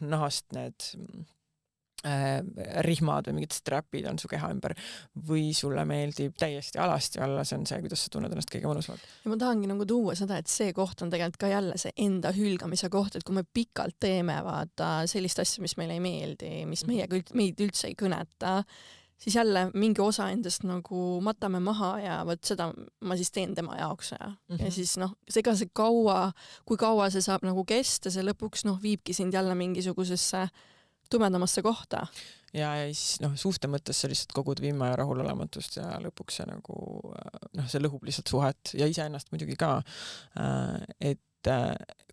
nahast need rihmad või mingid strapid on su keha ümber või sulle meeldib täiesti alasti alla, see on see, kuidas sa tunned ennast kõige mõnusamalt. Ja ma tahangi nagu tuua seda, et see koht on tegelikult ka jälle see enda hülgamise koht, et kui me pikalt teeme vaata sellist asja, mis meile ei meeldi, mis meid üldse ei kõneta, siis jälle mingi osa endast nagu matame maha ja võt seda ma siis teen tema jaoks ja siis ega see kui kaua see saab nagu kesta, see lõpuks viibki sind jälle mingisugusesse tumedamasse kohta. Ja siis suhte mõttes sa lihtsalt kogud vimma ja rahulolematust ja lõpuks see nagu see lõhub lihtsalt suhet ja iseennast muidugi ka, et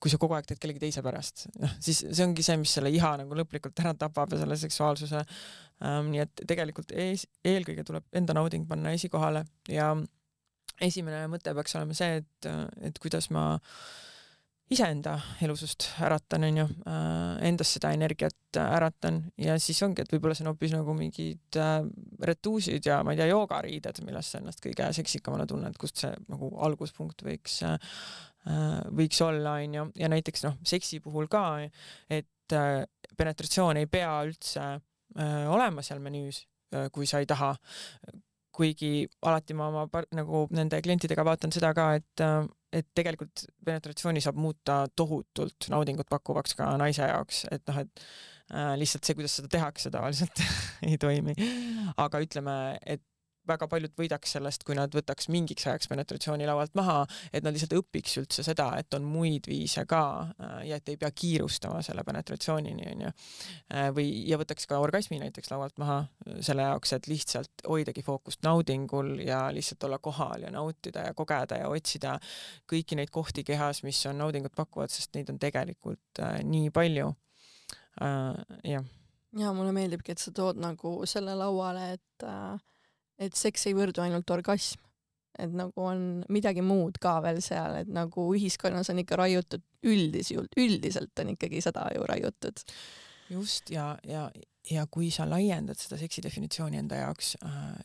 kui sa kogu aeg teed kellegi teise pärast, siis see ongi see, mis selle iha nagu lõplikult ära tapab ja selle seksuaalsuse, nii et tegelikult eelkõige tuleb enda nauding panna esikohale ja esimene mõte peaks olema see, et kuidas ma iseenda elusust äratan, endas seda energiat äratan ja siis ongi, et võib-olla see on hoopis nagu mingid retuusid ja ma ei tea, joogariided, millest sa ennast kõige seksikamana tunned, kust see nagu alguspunkt võiks olla, ja näiteks seksi puhul ka, et penetratsioon ei pea üldse olema seal menüüs, kui sa ei taha. Kuigi alati ma nagu nende klientidega vaatan seda ka, et tegelikult penetratsiooni saab muuta tohutult naudingut pakkuvaks ka naise jaoks, et lihtsalt see, kuidas seda tehakse tavaliselt ei toimi. Aga ütleme, et väga paljud võidaks sellest, kui nad võtaks mingiks ajaks penetratsiooni laualt maha, et nad lihtsalt õpiks üldse seda, et on muid viise ka ja et ei pea kiirustama selle penetratsioonini. Ja võtaks ka orgasmi näiteks laualt maha selle jaoks, et lihtsalt hoidagi fookust naudingul ja lihtsalt olla kohal ja nautida ja kogeda ja otsida kõiki neid kohti kehas, mis on naudingut pakuvad, sest neid on tegelikult nii palju. Ja, mulle meeldibki, et sa tood nagu selle lauale, et seks ei võrdu ainult orgasm, et nagu on midagi muud ka veel seal, et nagu ühiskonnas on ikka raiutud üldiselt on ikkagi seda ju raiutud. Just, ja kui sa laiendad seda seksi definitsiooni enda jaoks,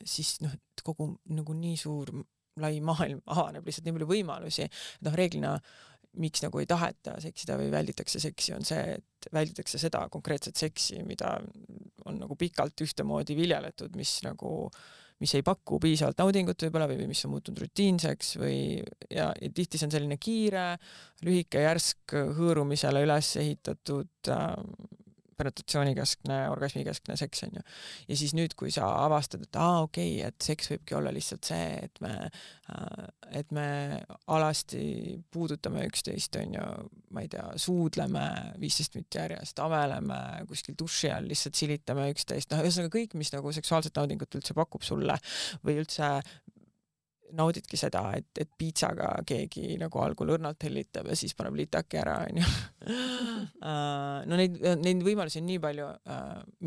siis kogu nagu nii suur lai maailm avaneb lihtsalt nii palju võimalusi, et reeglina miks nagu ei taheta seksida või välditakse seksi, on see, et välditakse seda konkreetset seksi, mida on nagu pikalt ühtemoodi viljeletud, mis ei paku piisavalt naudingut võib-olla või mis on muutunud rutiinseks ja tihti see on selline kiire, lühike, järsk hõõrumisele üles ehitatud penetratsioonikeskne, orgasmikeskne seks on ju. Ja siis nüüd, kui sa avastad, et et seks võibki olla lihtsalt see, et me alasti puudutame üksteist, on ju, ma ei tea, suudleme 15 minutit järjest, aveleme kuskil duši all, lihtsalt silitame üksteist, ühesõnaga kõik, mis nagu seksuaalset naudingut üldse pakub sulle või üldse naudidki seda, et piitsaga keegi nagu algul õrnalt hellitab ja siis paneb litaki ära, on ju. Neid võimalusi on nii palju,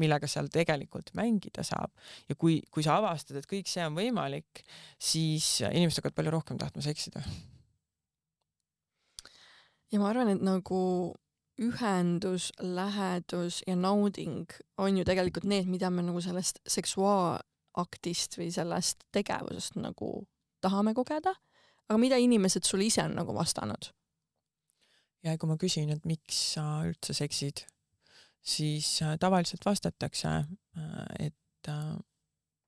millega seal tegelikult mängida saab. Ja kui sa avastad, et kõik see on võimalik, siis inimesed hakkavad palju rohkem tahtma seksida. Ja ma arvan, et nagu ühendus, lähedus ja nauding on ju tegelikult need, mida me nagu sellest seksuaalaktist või sellest tegevusest nagu tahame kogeda, aga mida inimesed sul ise on nagu vastanud? Ja kui ma küsin, et miks sa üldse seksid, siis tavaliselt vastatakse, et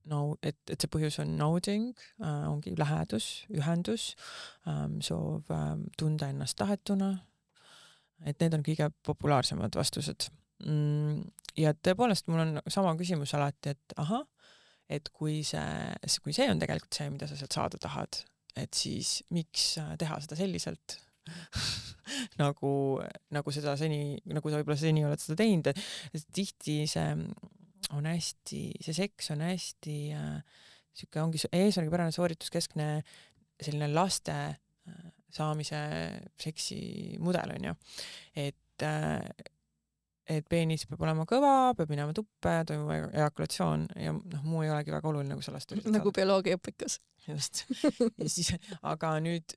see põhjus on nauding, ongi lähedus, ühendus, soov tunda ennast tahetuna, et need on kõige populaarsemad vastused. Ja tõepoolest mul on sama küsimus alati, et kui see on tegelikult see, mida sa sealt saada tahad, et siis miks teha seda selliselt, nagu seda seni, nagu sa võib-olla seni oled seda teinud, et tihti see seks on hästi siuke ongi eesmärgipärane soorituskeskne selline laste saamise seksi mudel on ju, et peenis peab olema kõva, peab minema tuppe, toimub ejakulatsioon ja muu ei olegi väga oluline, kui sellest nagu bioloogiaõpikas. Just. Ja siis, aga nüüd,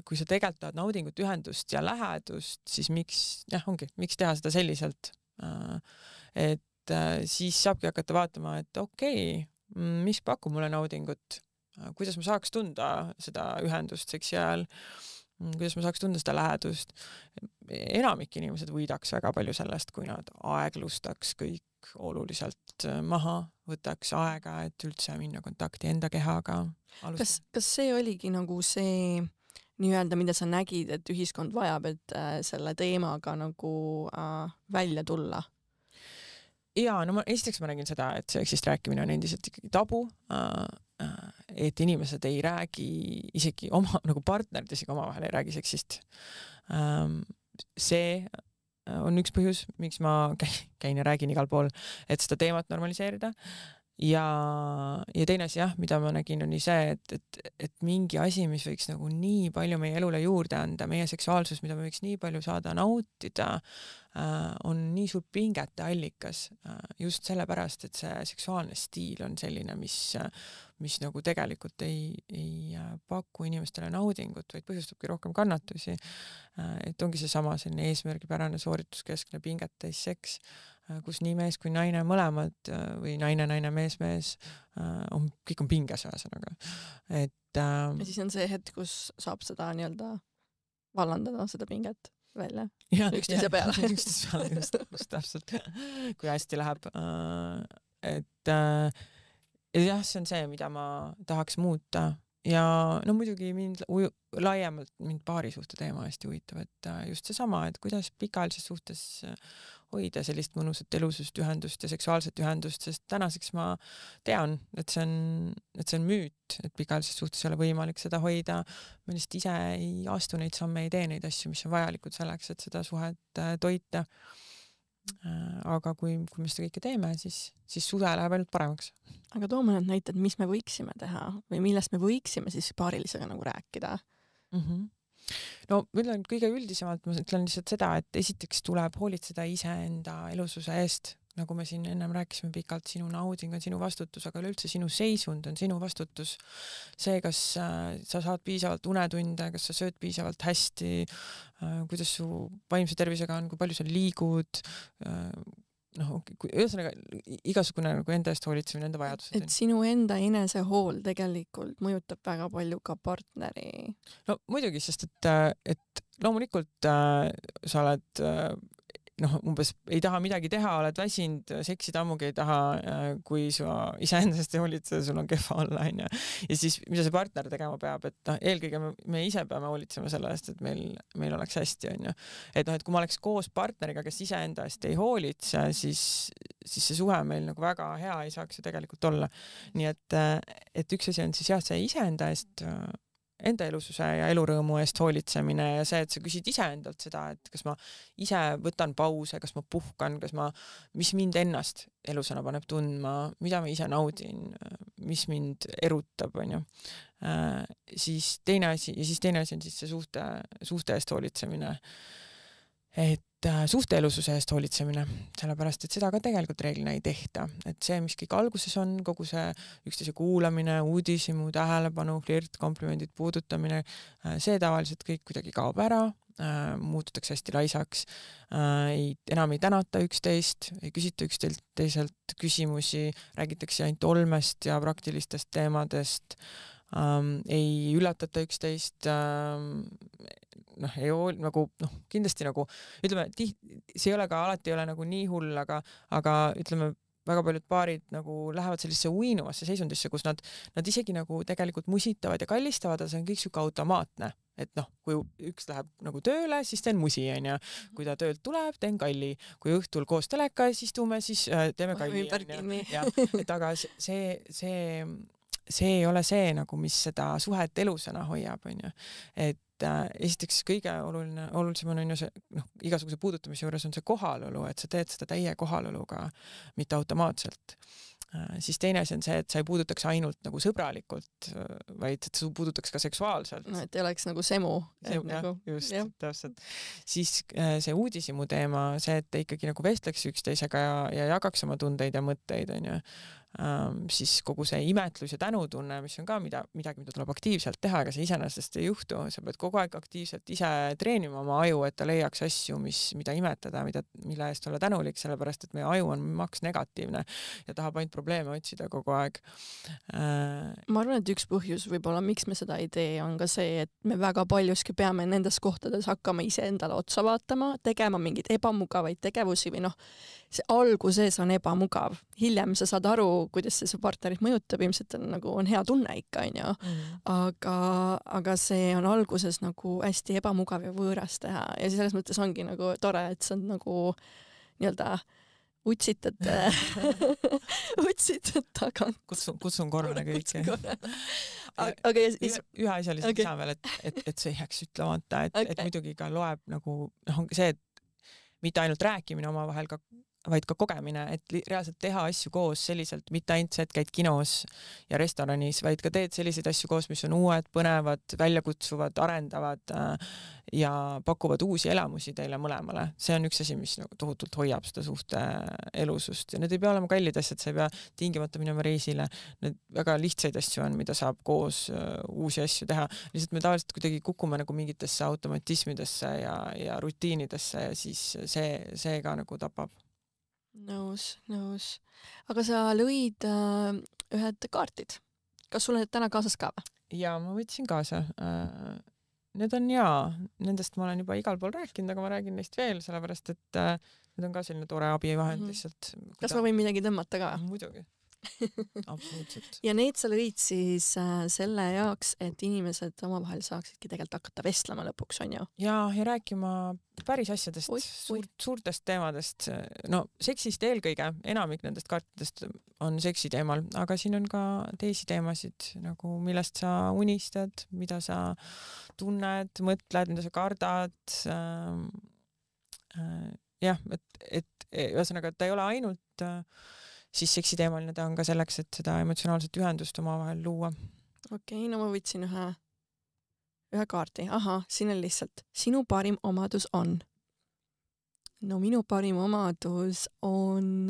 kui sa tegelikult tahad naudingut, ühendust ja lähedust, siis miks teha seda selliselt, et siis saabki hakata vaatama, et okei, mis pakub mulle naudingut, kuidas ma saaks tunda seda ühendust seksi ajal, kuidas ma saaks tunda seda lähedust. Enamik inimesed võidaks väga palju sellest, kui nad aeglustaks kõik oluliselt maha, võtaks aega, et üldse minna kontakti enda kehaga. Kas see oligi nagu see nii-öelda, mida sa nägid, et ühiskond vajab, et selle teemaga nagu välja tulla? Ja, esiteks ma nägin seda, et seksist rääkimine on endiselt ikkagi tabu, et inimesed ei räägi isegi oma, nagu partnerid isegi omavahel ei räägi seksist. See on üks põhjus, miks ma käin ja räägin igal pool, et seda teemat normaliseerida. Ja teine asi, mida ma nägin, on nii see, et mingi asi, mis võiks nagu nii palju meie elule juurde anda, meie seksuaalsus, mida me võiks nii palju saada nautida, on nii suur pingete allikas just sellepärast, et see seksuaalne stiil on selline, mis nagu tegelikult ei paku inimestele naudingut, vaid põhjustabki rohkem kannatusi. Et ongi seesama selline eesmärgipärane soorituskeskne pingetäis seks, kus nii mees kui naine mõlemad või naine, mees, kõik on pinges ühesõnaga. Ja siis on see hetk, kus saab seda nii-öelda vallandada, seda pinget välja üksteise peale. Üksteise peale, just täpselt. Kui hästi läheb. Et jah, see on see, mida ma tahaks muuta. Ja muidugi laiemalt mind paarisuhte teema hästi huvitav, et just seesama, et kuidas pikaajalises suhtes hoida sellist mõnusat elusust, ühendust ja seksuaalset ühendust, sest tänaseks ma tean, et see on müüt, et pikaajalises suhtes ei ole võimalik seda hoida. Ma lihtsalt ise ei astu neid samme, ei tee neid asju, mis on vajalikud selleks, et seda suhet toita. Aga kui me seda kõike teeme, siis suhe läheb ainult paremaks. Aga toome need näited, mis me võiksime teha või millest me võiksime siis paarilisega nagu rääkida? No, ma ütlen kõige üldisemalt, ma ütlen lihtsalt seda, et esiteks tuleb hoolitseda iseenda elususe eest. Nagu me siin ennem rääkisime pikalt, sinu nauding on sinu vastutus, aga üleüldse sinu seisund on sinu vastutus. See, kas sa saad piisavalt unetunde, kas sa sööd piisavalt hästi, kuidas su vaimse tervisega on, kui palju sa liigud, ühesõnaga igasugune nagu enda eest hoolitsemine, enda vajadused. Et sinu enda enesehool tegelikult mõjutab väga palju ka partneri. No muidugi, sest et loomulikult sa oled umbes ei taha midagi teha, oled väsinud, seksida ammugi ei taha, kui sa iseendast ei hoolitse, sul on kehva olla, on. Ja siis, mida see partner tegema peab, et eelkõige me ise peame hoolitsema selle eest, et meil oleks hästi, on. Et kui ma oleks koos partneriga, kes iseenda eest ei hoolitse, siis see suhe meil nagu väga hea ei saaks ju tegelikult olla. Nii et üks asi on siis see iseenda eest enda elususe ja elurõõmu eest hoolitsemine ja see, et sa küsid iseendalt seda, et kas ma ise võtan pause, kas ma puhkan, mis mind ennast elusana paneb tundma, mida ma ise naudin, mis mind erutab, on ju. Siis teine asi on siis see suhte eest hoolitsemine. Et suhte elususe eest hoolitsemine, sellepärast, et seda ka tegelikult reeglina ei tehta. Et see, mis kõik alguses on, kogu see üksteise kuulamine, uudishimu, tähelepanu, flirt, komplimendid, puudutamine, see tavaliselt kõik kuidagi kaob ära, muututakse hästi laisaks, enam ei tänata üksteist, ei küsita üksteiselt küsimusi, räägitakse ainult olmest ja praktilistest teemadest, ei üllatata üksteist, kindlasti ütleme, see ei ole ka alati ei ole nagu nii hull, aga ütleme, väga paljud paarid lähevad sellisesse uinuvasse seisundisse, kus nad isegi tegelikult musitavad ja kallistavad, see on kõik siuke automaatne. Et kui üks läheb tööle, siis teen musi, on. Kui ta töölt tuleb, teen kalli. Kui õhtul koos teleka istume, siis teeme kalli. Et aga see ei ole see, mis seda suhet elusana hoiab, on. Et esiteks kõige olulisem on ju see, igasuguse puudutamise juures on see kohalolu, et sa teed seda täie kohaloluga, mitte automaatselt. siis teine asi on see, et sa ei puudutaks ainult nagu sõbralikult, vaid et sa puudutaks ka seksuaalselt. No, et ei oleks nagu semu. Nagu, just, täpselt. Siis see uudishimu teema, see, et te ikkagi nagu vestleks üksteisega ja jagaks oma tundeid ja mõtteid, on ju. Siis kogu see imetlus ja tänutunne, mis on ka midagi, mida tuleb aktiivselt teha, ega see iseenesest ei juhtu. Sa pead kogu aeg aktiivselt ise treenima oma aju, et ta leiaks asju, mida imetada, mille eest olla tänulik, sellepärast, et meie aju on maks negatiivne ja tahab ainult probleeme otsida kogu aeg. Ma arvan, et üks põhjus võib-olla, miks me seda ei tee, on ka see, et me väga paljuski peame nendes kohtades hakkama ise endale otsa vaatama, tegema mingeid ebamugavaid tegevusi või see alguses on ebamugav. Hiljem sa saad aru, kuidas see su partnerit mõjutab, ilmselt on hea tunne ikka, on ju. Aga see on alguses nagu hästi ebamugav ja võõras teha ja selles mõttes ongi nagu tore, et sa nagu nii-öelda utsitad tagant. Kutsun korrale kõike. Aga ühe asja lihtsalt saan veel, et see jääks ütlemata, et muidugi ka loeb nagu see, et mitte ainult rääkimine omavahel, vaid ka kogemine, et reaalselt teha asju koos selliselt, mitte ainult see, et käid kinos ja restoranis, vaid ka teed selliseid asju koos, mis on uued, põnevad, väljakutsuvad, arendavad ja pakuvad uusi elamusi teile mõlemale. See on üks asi, mis nagu tohutult hoiab seda suhte elusust ja need ei pea olema kallid asjad, sa ei pea tingimata minema reisile. Need väga lihtsaid asju on, mida saab koos uusi asju teha. Lihtsalt me tavaliselt kuidagi kukume nagu mingitesse automatismidesse ja rutiinidesse ja siis see ka nagu tapab. Nõus. Aga sa lõid ühed kaartid. Kas sul need täna kaasas ka või? Jaa, ma võtsin kaasa. Need on nendest ma olen juba igal pool rääkinud, aga ma räägin neist veel, sellepärast, et need on ka selline tore abivahend lihtsalt. Kas ma võin midagi tõmmata ka? Muidugi. Absoluutselt. Ja need sa lõid siis selle jaoks, et inimesed omavahel saaksidki tegelikult hakata vestlema lõpuks, on ju? Ja rääkima päris asjadest, suurtest teemadest. No seksist eelkõige, enamik nendest kaartidest on seksi teemal, aga siin on ka teisi teemasid, nagu millest sa unistad, mida sa tunned, mõtled, mida sa kardad. Jah, et ühesõnaga, et ta ei ole ainult siis seksiteemaline, ta on ka selleks, et seda emotsionaalset ühendust omavahel luua. Okei, no ma võtsin ühe kaardi. Aha, siin on lihtsalt sinu parim omadus on. No minu parim omadus on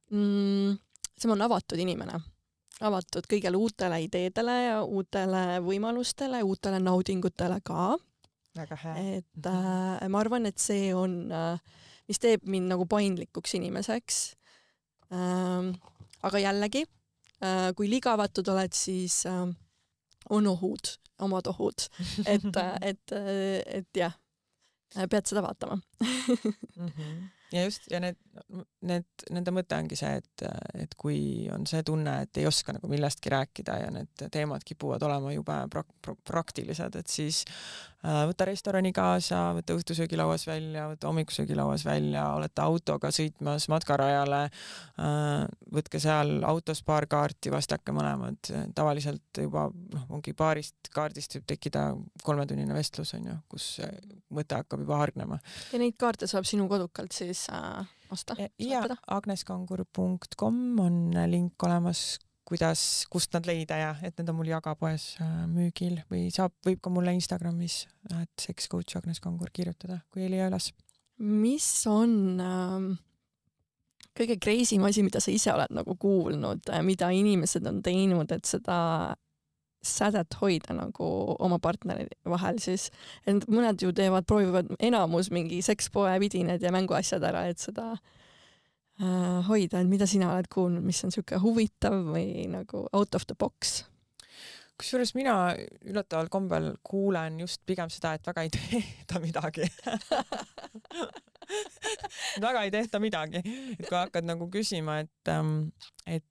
see on avatud inimene. Avatud kõigele uutele ideedele ja uutele võimalustele, uutele naudingutele ka. Väga hea. Et ma arvan, et see on, mis teeb mind nagu paindlikuks inimeseks. Aga jällegi, kui liiga avatud oled, siis on omad ohud, et jah, pead seda vaatama. Ja just, ja nende mõte ongi see, et kui on see tunne, et ei oska nagu millestki rääkida ja need teemad kipuvad olema juba praktilised, et siis võta restorani kaasa, võta õhtusöögilauas välja, võta hommikusöögilauas välja, olete autoga sõitmas matkarajale, võtke seal autos paar kaarti, vastake mõlemad. Tavaliselt juba ongi paarist kaardist võib tekkida 3-tunnine vestlus, on ju, kus mõte hakkab juba hargnema. Ja neid kaarte saab sinu kodukalt siis osta? Ja agneskangur.com on link olemas, kust nad leida ja et need on mul jagapoes müügil või võib ka mulle Instagramis sexcoach Agnes Kangur kirjutada, kui ei leia üles. Mis on kõige crazy'm asi, mida sa ise oled nagu kuulnud, mida inimesed on teinud, et seda sädet hoida nagu oma partneri vahel siis? Et mõned ju proovivad enamus mingi sekspoe vidined ja mänguasjad ära, et seda hoida, et mida sina oled kuulnud, mis on siuke huvitav või nagu out of the box? Kusjuures mina üllataval kombel kuulen just pigem seda, et väga ei tehta midagi. Väga ei tehta midagi. Et kui hakkad nagu küsima, et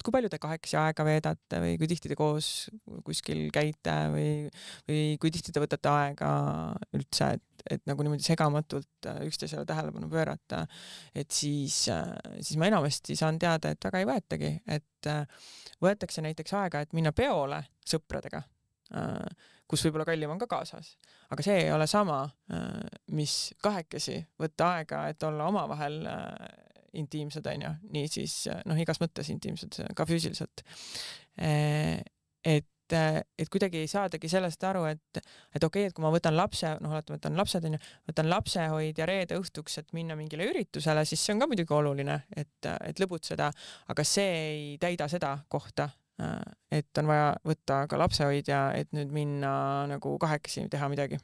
kui palju te kahekesi aega veedate või kui tihti te koos kuskil käite või kui tihti te võtate aega üldse, et nagu niimoodi segamatult üksteisele tähelepanu pöörata, et siis ma enamasti saan teada, et väga ei võetagi, et võetakse näiteks aega, et minna peole sõpradega, kus võib-olla kallim on ka kaasas, aga see ei ole sama, mis kahekesi võtta aega, et olla omavahel intiimsed, onju, nii siis igas mõttes intiimsed, ka füüsiliselt. Et kuidagi ei saadagi sellest aru, et okei, et kui ma võtan lapse, võtan lapsed, võtan lapsehoidja reede õhtuks, et minna mingile üritusele, siis see on ka muidugi oluline, et lõbutseda, aga see ei täida seda kohta, et on vaja võtta ka lapsehoidja, et nüüd minna nagu kahekesi teha midagi.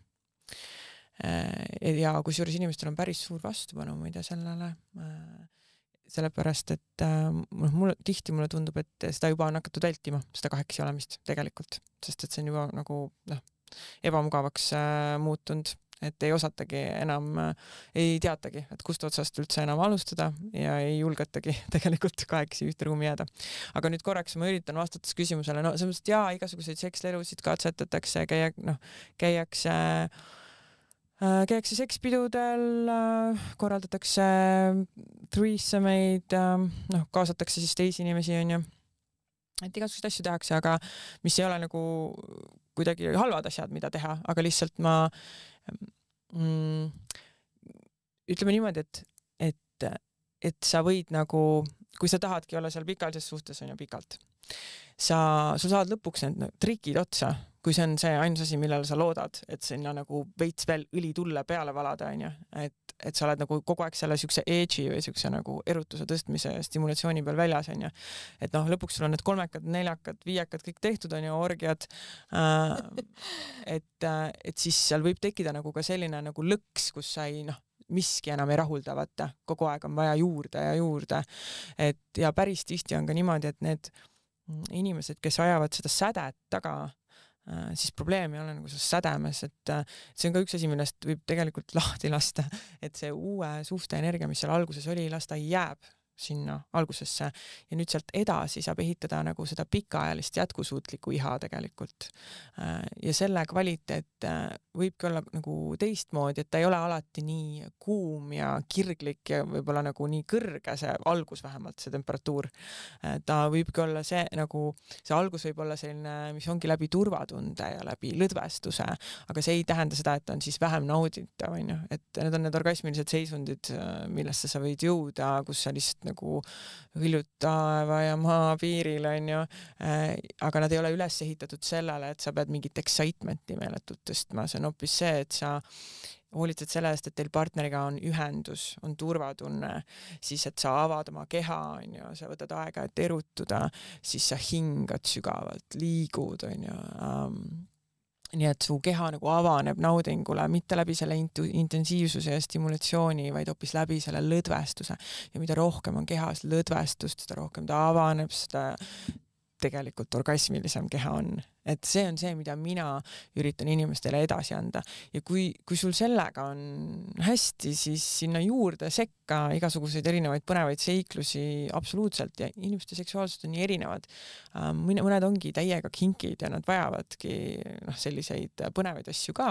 Ja kusjuures inimestel on päris suur vastupanu muide sellele, sellepärast, et mulle tundub, et seda juba on hakatud vältima, seda kahekesi olemist tegelikult, sest et see on juba nagu ebamugavaks muutunud, et ei osatagi enam, ei teatagi, et kust otsast üldse enam alustada ja ei julgetagi tegelikult kahekesi ühte ruumi jääda. Aga nüüd korraks ma üritan vastates küsimusele, selles mõttes, et igasuguseid sekslelusid katsetatakse, käiakse sekspidudel, korraldatakse threesomeid, kaasatakse siis teisi inimesi, on ju. Et igasuguseid asju tehakse, aga mis ei ole nagu kuidagi halvad asjad, mida teha, aga lihtsalt ma ütleme niimoodi, et sa võid nagu, kui sa tahadki olla seal pikalises suhtes, on ju pikalt, sul saad lõpuks need trikid otsa, kui see on see ainus asi, millele sa loodad, et sinna nagu veits veel õli tulle peale valada, on ju, et sa oled nagu kogu aeg selle siukse edge'i või siukse nagu erutuse tõstmise stimulatsiooni peal väljas, on ju. Et lõpuks sul on need 3-kad, 4-kad, 5-kad kõik tehtud, on ju, orgiad. Et siis seal võib tekkida nagu ka selline nagu lõks, kus sa ei, miski enam ei rahulda, vaata, kogu aeg on vaja juurde ja juurde. Ja päris tihti on ka niimoodi, et need inimesed, kes ajavad seda sädet taga, siis probleem ei ole nagu selles sädemes, et see on ka üks asi, millest võib tegelikult lahti lasta, et see uue suhte energia, mis seal alguses oli, lasta jääb sinna algusesse ja nüüd sealt edasi saab ehitada nagu seda pikaajalist jätkusuutlikku iha tegelikult. Ja selle kvaliteet võibki olla nagu teistmoodi, et ta ei ole alati nii kuum ja kirglik ja võib-olla nagu nii kõrge see algus vähemalt, see temperatuur. Ta võibki olla see algus võib olla selline, mis ongi läbi turvatunde ja läbi lõdvestuse, aga see ei tähenda seda, et on siis vähem nauditav, on ju, et need on need orgasmilised seisundid, millesse sa võid jõuda, kus sa lihtsalt nagu hõljud taeva ja maa piiril, on ju, aga nad ei ole üles ehitatud sellele, et sa pead mingit excitement'i meeletut tõstma, see on hoopis see, et sa hoolitsed selle eest, et teil partneriga on ühendus, on turvatunne, siis et sa avad oma keha, on ju, sa võtad aega, et erutuda, siis sa hingad sügavalt, liigud, on ju, nii et su keha nagu avaneb naudingule, mitte läbi selle intensiivsuse ja stimulatsiooni, vaid hoopis läbi selle lõdvestuse. Ja mida rohkem on kehas lõdvestust, seda rohkem ta avaneb, seda tegelikult orgasmilisem keha on. Et see on see, mida mina üritan inimestele edasi anda. Ja kui sul sellega on hästi, siis sinna juurde sekka igasuguseid erinevaid põnevaid seiklusi absoluutselt ja inimeste seksuaalsust on nii erinevad. Mõned ongi täiega kinkid ja nad vajavadki selliseid põnevaid asju ka,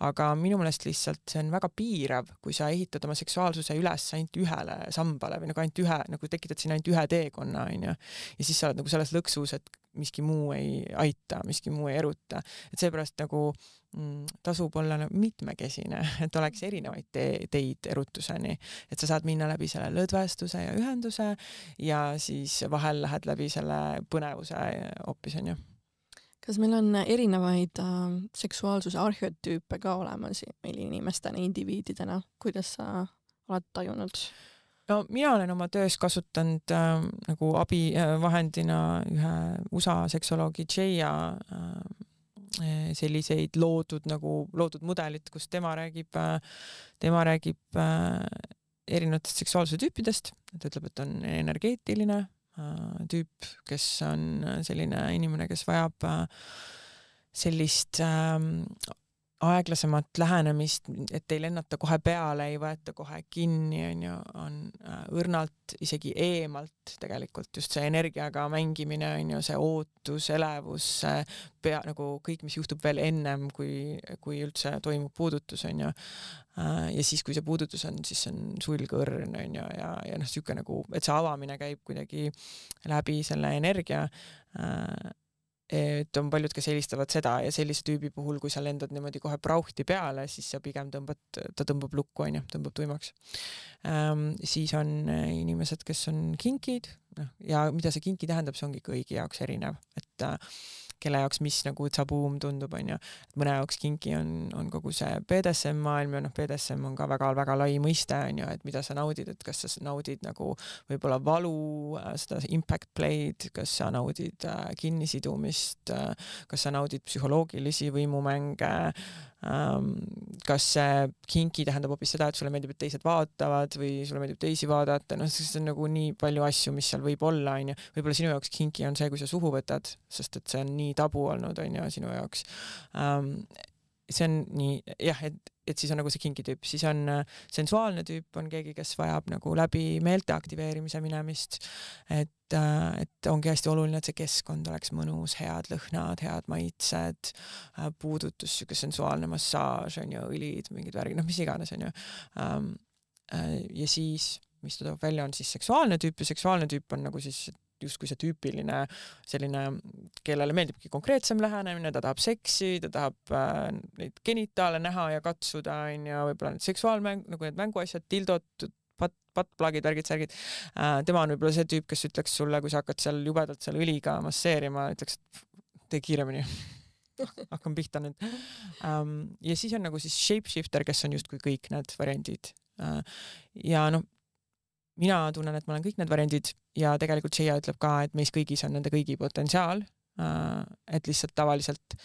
aga minu meelest lihtsalt see on väga piirav, kui sa ehitad oma seksuaalsuse üles ainult ühele sambale või nagu tekitad siin ainult ühe teekonna, on ju. Ja siis sa oled nagu selles lõksus, et miski muu ei aita, miski muu ei eruta. Et seepärast nagu tasub olla mitmekesine, et oleks erinevaid teid erutuseni. Et sa saad minna läbi selle lõdvestuse ja ühenduse ja siis vahel lähed läbi selle põnevuse hoopis, on ju. Kas meil on erinevaid seksuaalsuse arheotüüpe ka olemas meil inimestena, indiviididena? Kuidas sa oled tajunud? No mina olen oma töös kasutanud nagu abivahendina ühe USA seksoloogi Jaya selliseid loodud mudelit, kus tema räägib erinevatest seksuaalsuse tüüpidest, et ütleb, et on energeetiline tüüp, kes on selline inimene, kes vajab sellist aeglasemat lähenemist, et ei lennata kohe peale, ei võeta kohe kinni, on õrnalt, isegi eemalt tegelikult just see energiaga mängimine, see ootus, elevus, nagu kõik, mis juhtub veel ennem, kui üldse toimub puudutus, on ju. Ja siis, kui see puudutus on, siis on sulgõrn, on ju, ja siuke nagu, et see avamine käib kuidagi läbi selle energia et on paljud, kes eelistavad seda ja sellise tüübi puhul, kui sa lendad niimoodi kohe prauhti peale, siis sa pigem ta tõmbab lukku, tõmbab tuimaks. Siis on inimesed, kes on kinkid, ja mida see kinki tähendab, see ongi kõigi jaoks erinev, et kelle jaoks mis nagu tabuum tundub, et mõne jaoks kinki on kogu see BDSM maailm ja BDSM on ka väga-väga lai mõiste, et mida sa naudid, et kas sa naudid nagu võib-olla valu, seda impact play'd, kas sa naudid kinnisidumist, kas sa naudid psühholoogilisi võimumänge, kas see kinki tähendab hoopis seda, et sulle meeldib, et teised vaatavad või sulle meeldib teisi vaadata, siis on nagu nii palju asju, mis seal võib olla, võib-olla sinu jaoks kinki on see, kui sa suhu võtad, sest et see on nii tabu olnud, sinu jaoks. See on nii, jah, et siis on nagu see kinki tüüp, siis on sensuaalne tüüp, on keegi, kes vajab nagu läbi meelte aktiveerimise minemist, et ongi hästi oluline, et see keskkond oleks mõnus, head lõhnad, head maitsed, puudutus, siuke sensuaalne massaaž, õlid, mingid värgid, mis iganes, ja siis, mis ta toob välja, on siis seksuaalne tüüp ja seksuaalne tüüp on nagu siis justkui see tüüpiline selline, kellele meeldibki konkreetsem lähenemine, ta tahab seksi, ta tahab neid genitaale näha ja katsuda, võib-olla need seksuaalmäng, nagu need mänguasjad, tildod, pattplagid, värgid, särgid. Tema on võib-olla see tüüp, kes ütleks sulle, kui sa hakkad seal jubedalt seal õliga masseerima, ütleks, et tee kiiremini. Hakkan pihta nüüd. Ja siis on nagu siis shapeshifter, kes on justkui kõik need variandid. Ja mina tunnen, et ma olen kõik need variandid ja tegelikult Shea ütleb ka, et meis kõigis on nende kõigi potentsiaal, et lihtsalt tavaliselt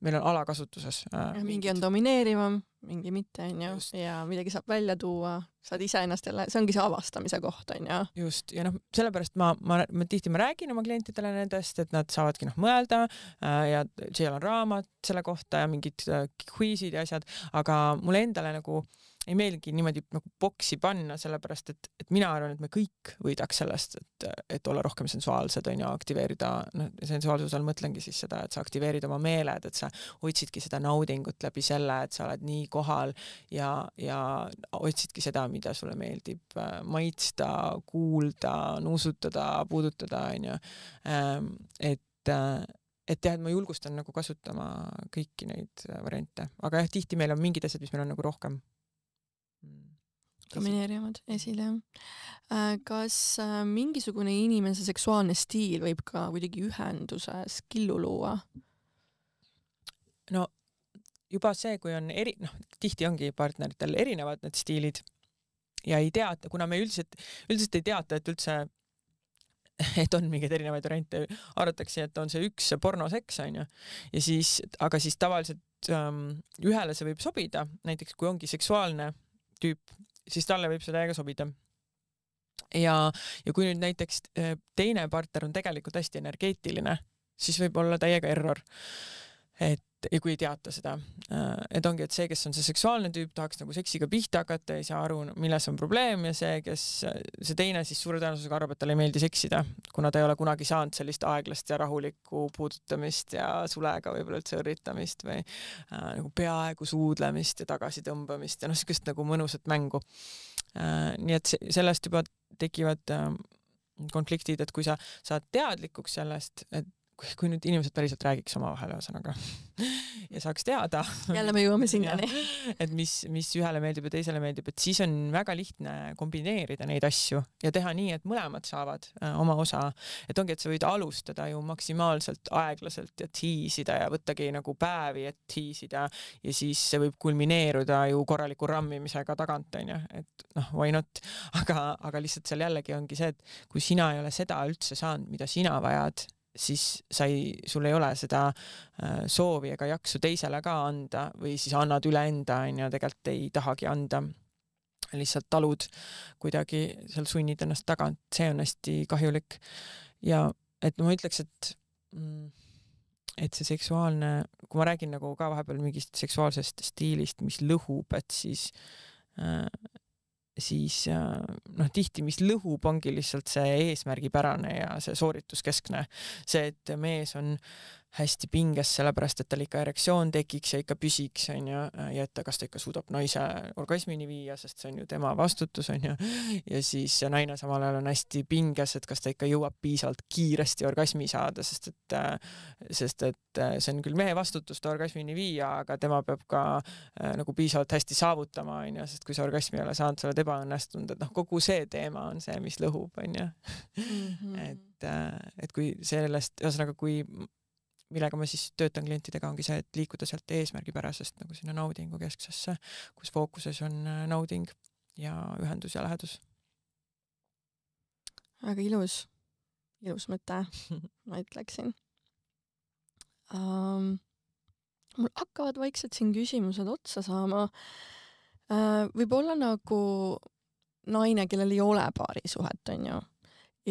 meil on alakasutuses. Mingi on domineerivam, mingi mitte, ja midagi saab välja tuua, saad ise ennast jälle, see ongi see avastamise koht, Just, ja sellepärast ma tihti räägin oma klientidele nendest, et nad saavadki mõelda ja Shea'l on raamat selle kohta ja mingid quiizid ja asjad, aga mulle endale nagu ei meelgi niimoodi nagu boksi panna, sellepärast, et mina arvan, et me kõik võidaks sellest, et olla rohkem sensuaalsed, aktiveerida, sensuaalsusel mõtlengi siis seda, et sa aktiveerid oma meeled, et sa otsidki seda naudingut läbi selle, et sa oled nii kohal ja otsidki seda, mida sulle meeldib maitsta, kuulda, nuusutada, puudutada, et ma julgustan nagu kasutama kõiki neid variante, aga jah, tihti meil on mingid asjad, mis meil on nagu rohkem domineerivad esile. Kas mingisugune inimese seksuaalne stiil võib ka kuidagi ühenduses killu luua? No juba see, kui on tihti ongi partneritel erinevad need stiilid ja ei teata, kuna me üldiselt ei teata, et üldse et on mingeid erinevaid variante, arvatakse, et on see üks pornoseks, ja siis, aga siis tavaliselt ühele see võib sobida, näiteks kui ongi seksuaalne tüüp, siis talle võib see täiega sobida. Ja kui nüüd näiteks teine partner on tegelikult hästi energeetiline, siis võib olla täiega error. Ja kui ei teata seda, et ongi, et see, kes on see seksuaalne tüüp, tahaks nagu seksiga pihta hakata, ei saa aru, milles on probleem ja see teine siis suure tõenäosusega arvab, et talle ei meeldi seksida, kuna ta ei ole kunagi saanud sellist aeglast ja rahulikku puudutamist ja sulega võib-olla üldse õrritamist või nagu peaaegu suudlemist ja tagasitõmbamist ja sellist nagu mõnusat mängu. Nii et sellest juba tekivad konfliktid, et kui sa saad teadlikuks sellest, et kui nüüd inimesed päriselt räägiks omavahel ühesõnaga ja saaks teada. Jälle me jõuame sinnani. Et mis ühele meeldib ja teisele meeldib, et siis on väga lihtne kombineerida neid asju ja teha nii, et mõlemad saavad oma osa. Et ongi, et sa võid alustada ju maksimaalselt aeglaselt ja tiisida ja võttagi nagu päevi, et tiisida ja siis see võib kulmineeruda ju korraliku rammimisega tagant, et why not, aga lihtsalt seal jällegi ongi see, et kui sina ei ole seda üldse saanud, mida sina vajad, siis sul ei ole seda soovi ega jaksu teisele ka anda või siis annad üle enda, tegelikult ei tahagi anda. Lihtsalt talud kuidagi seal sunnid ennast tagant, see on hästi kahjulik. Ja et ma ütleks, et see seksuaalne, kui ma räägin nagu ka vahepeal mingist seksuaalsest stiilist, mis lõhub, et siis tihti, mis lõhub, ongi lihtsalt see eesmärgipärane ja see soorituskeskne. See, et mees on hästi pinges, sellepärast et tal ikka erektsioon tekiks ja ikka püsiks, on ju, ja et kas ta ikka suudab naise orgasmini viia, sest see on ju tema vastutus, on ju. Ja siis naine samal ajal on hästi pinges, et kas ta ikka jõuab piisavalt kiiresti orgasmi saada, sest et see on küll mehe vastutus ta orgasmini viia, aga tema peab ka nagu piisavalt hästi saavutama, on ju, sest kui sa orgasmi ei ole saanud, sa oled ebaõnnestunud, et kogu see teema on see, mis lõhub, on ju. Et kui sellest, ühesõnaga, millega ma siis töötan klientidega, ongi see, et liikuda sealt eesmärgipärasest nagu sinna naudingu kesksesse, kus fookuses on nauding ja ühendus ja lähedus. Väga ilus mõte, ma ütleksin. Mul hakkavad vaikselt siin küsimused otsa saama. Võib-olla nagu naine, kellel ei ole paarisuhet, on ju,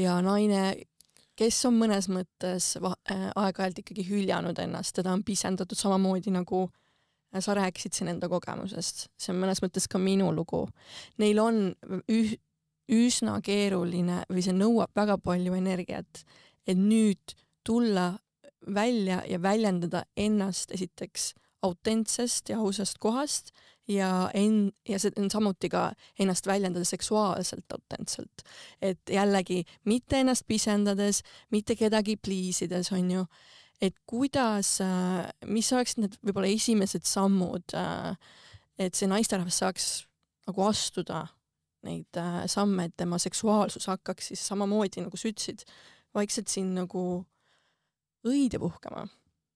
ja naine, kes on mõnes mõttes aeg-ajalt ikkagi hüljanud ennast, teda on pisendatud samamoodi nagu sa rääkisid siin enda kogemusest. See on mõnes mõttes ka minu lugu. Neil on üsna keeruline või see nõuab väga palju energiat, et nüüd tulla välja ja väljendada ennast esiteks autentsest ja ausast kohast ja see on samuti ka ennast väljendada seksuaalselt autentselt. Et jällegi mitte ennast pisendades, mitte kedagi pliisides, on ju, et kuidas, mis oleks need võib-olla esimesed sammud, et see naisterahvas saaks nagu astuda neid samme, et tema seksuaalsus hakkaks siis samamoodi, nagu sa ütlesid, vaikselt siin nagu õide puhkama.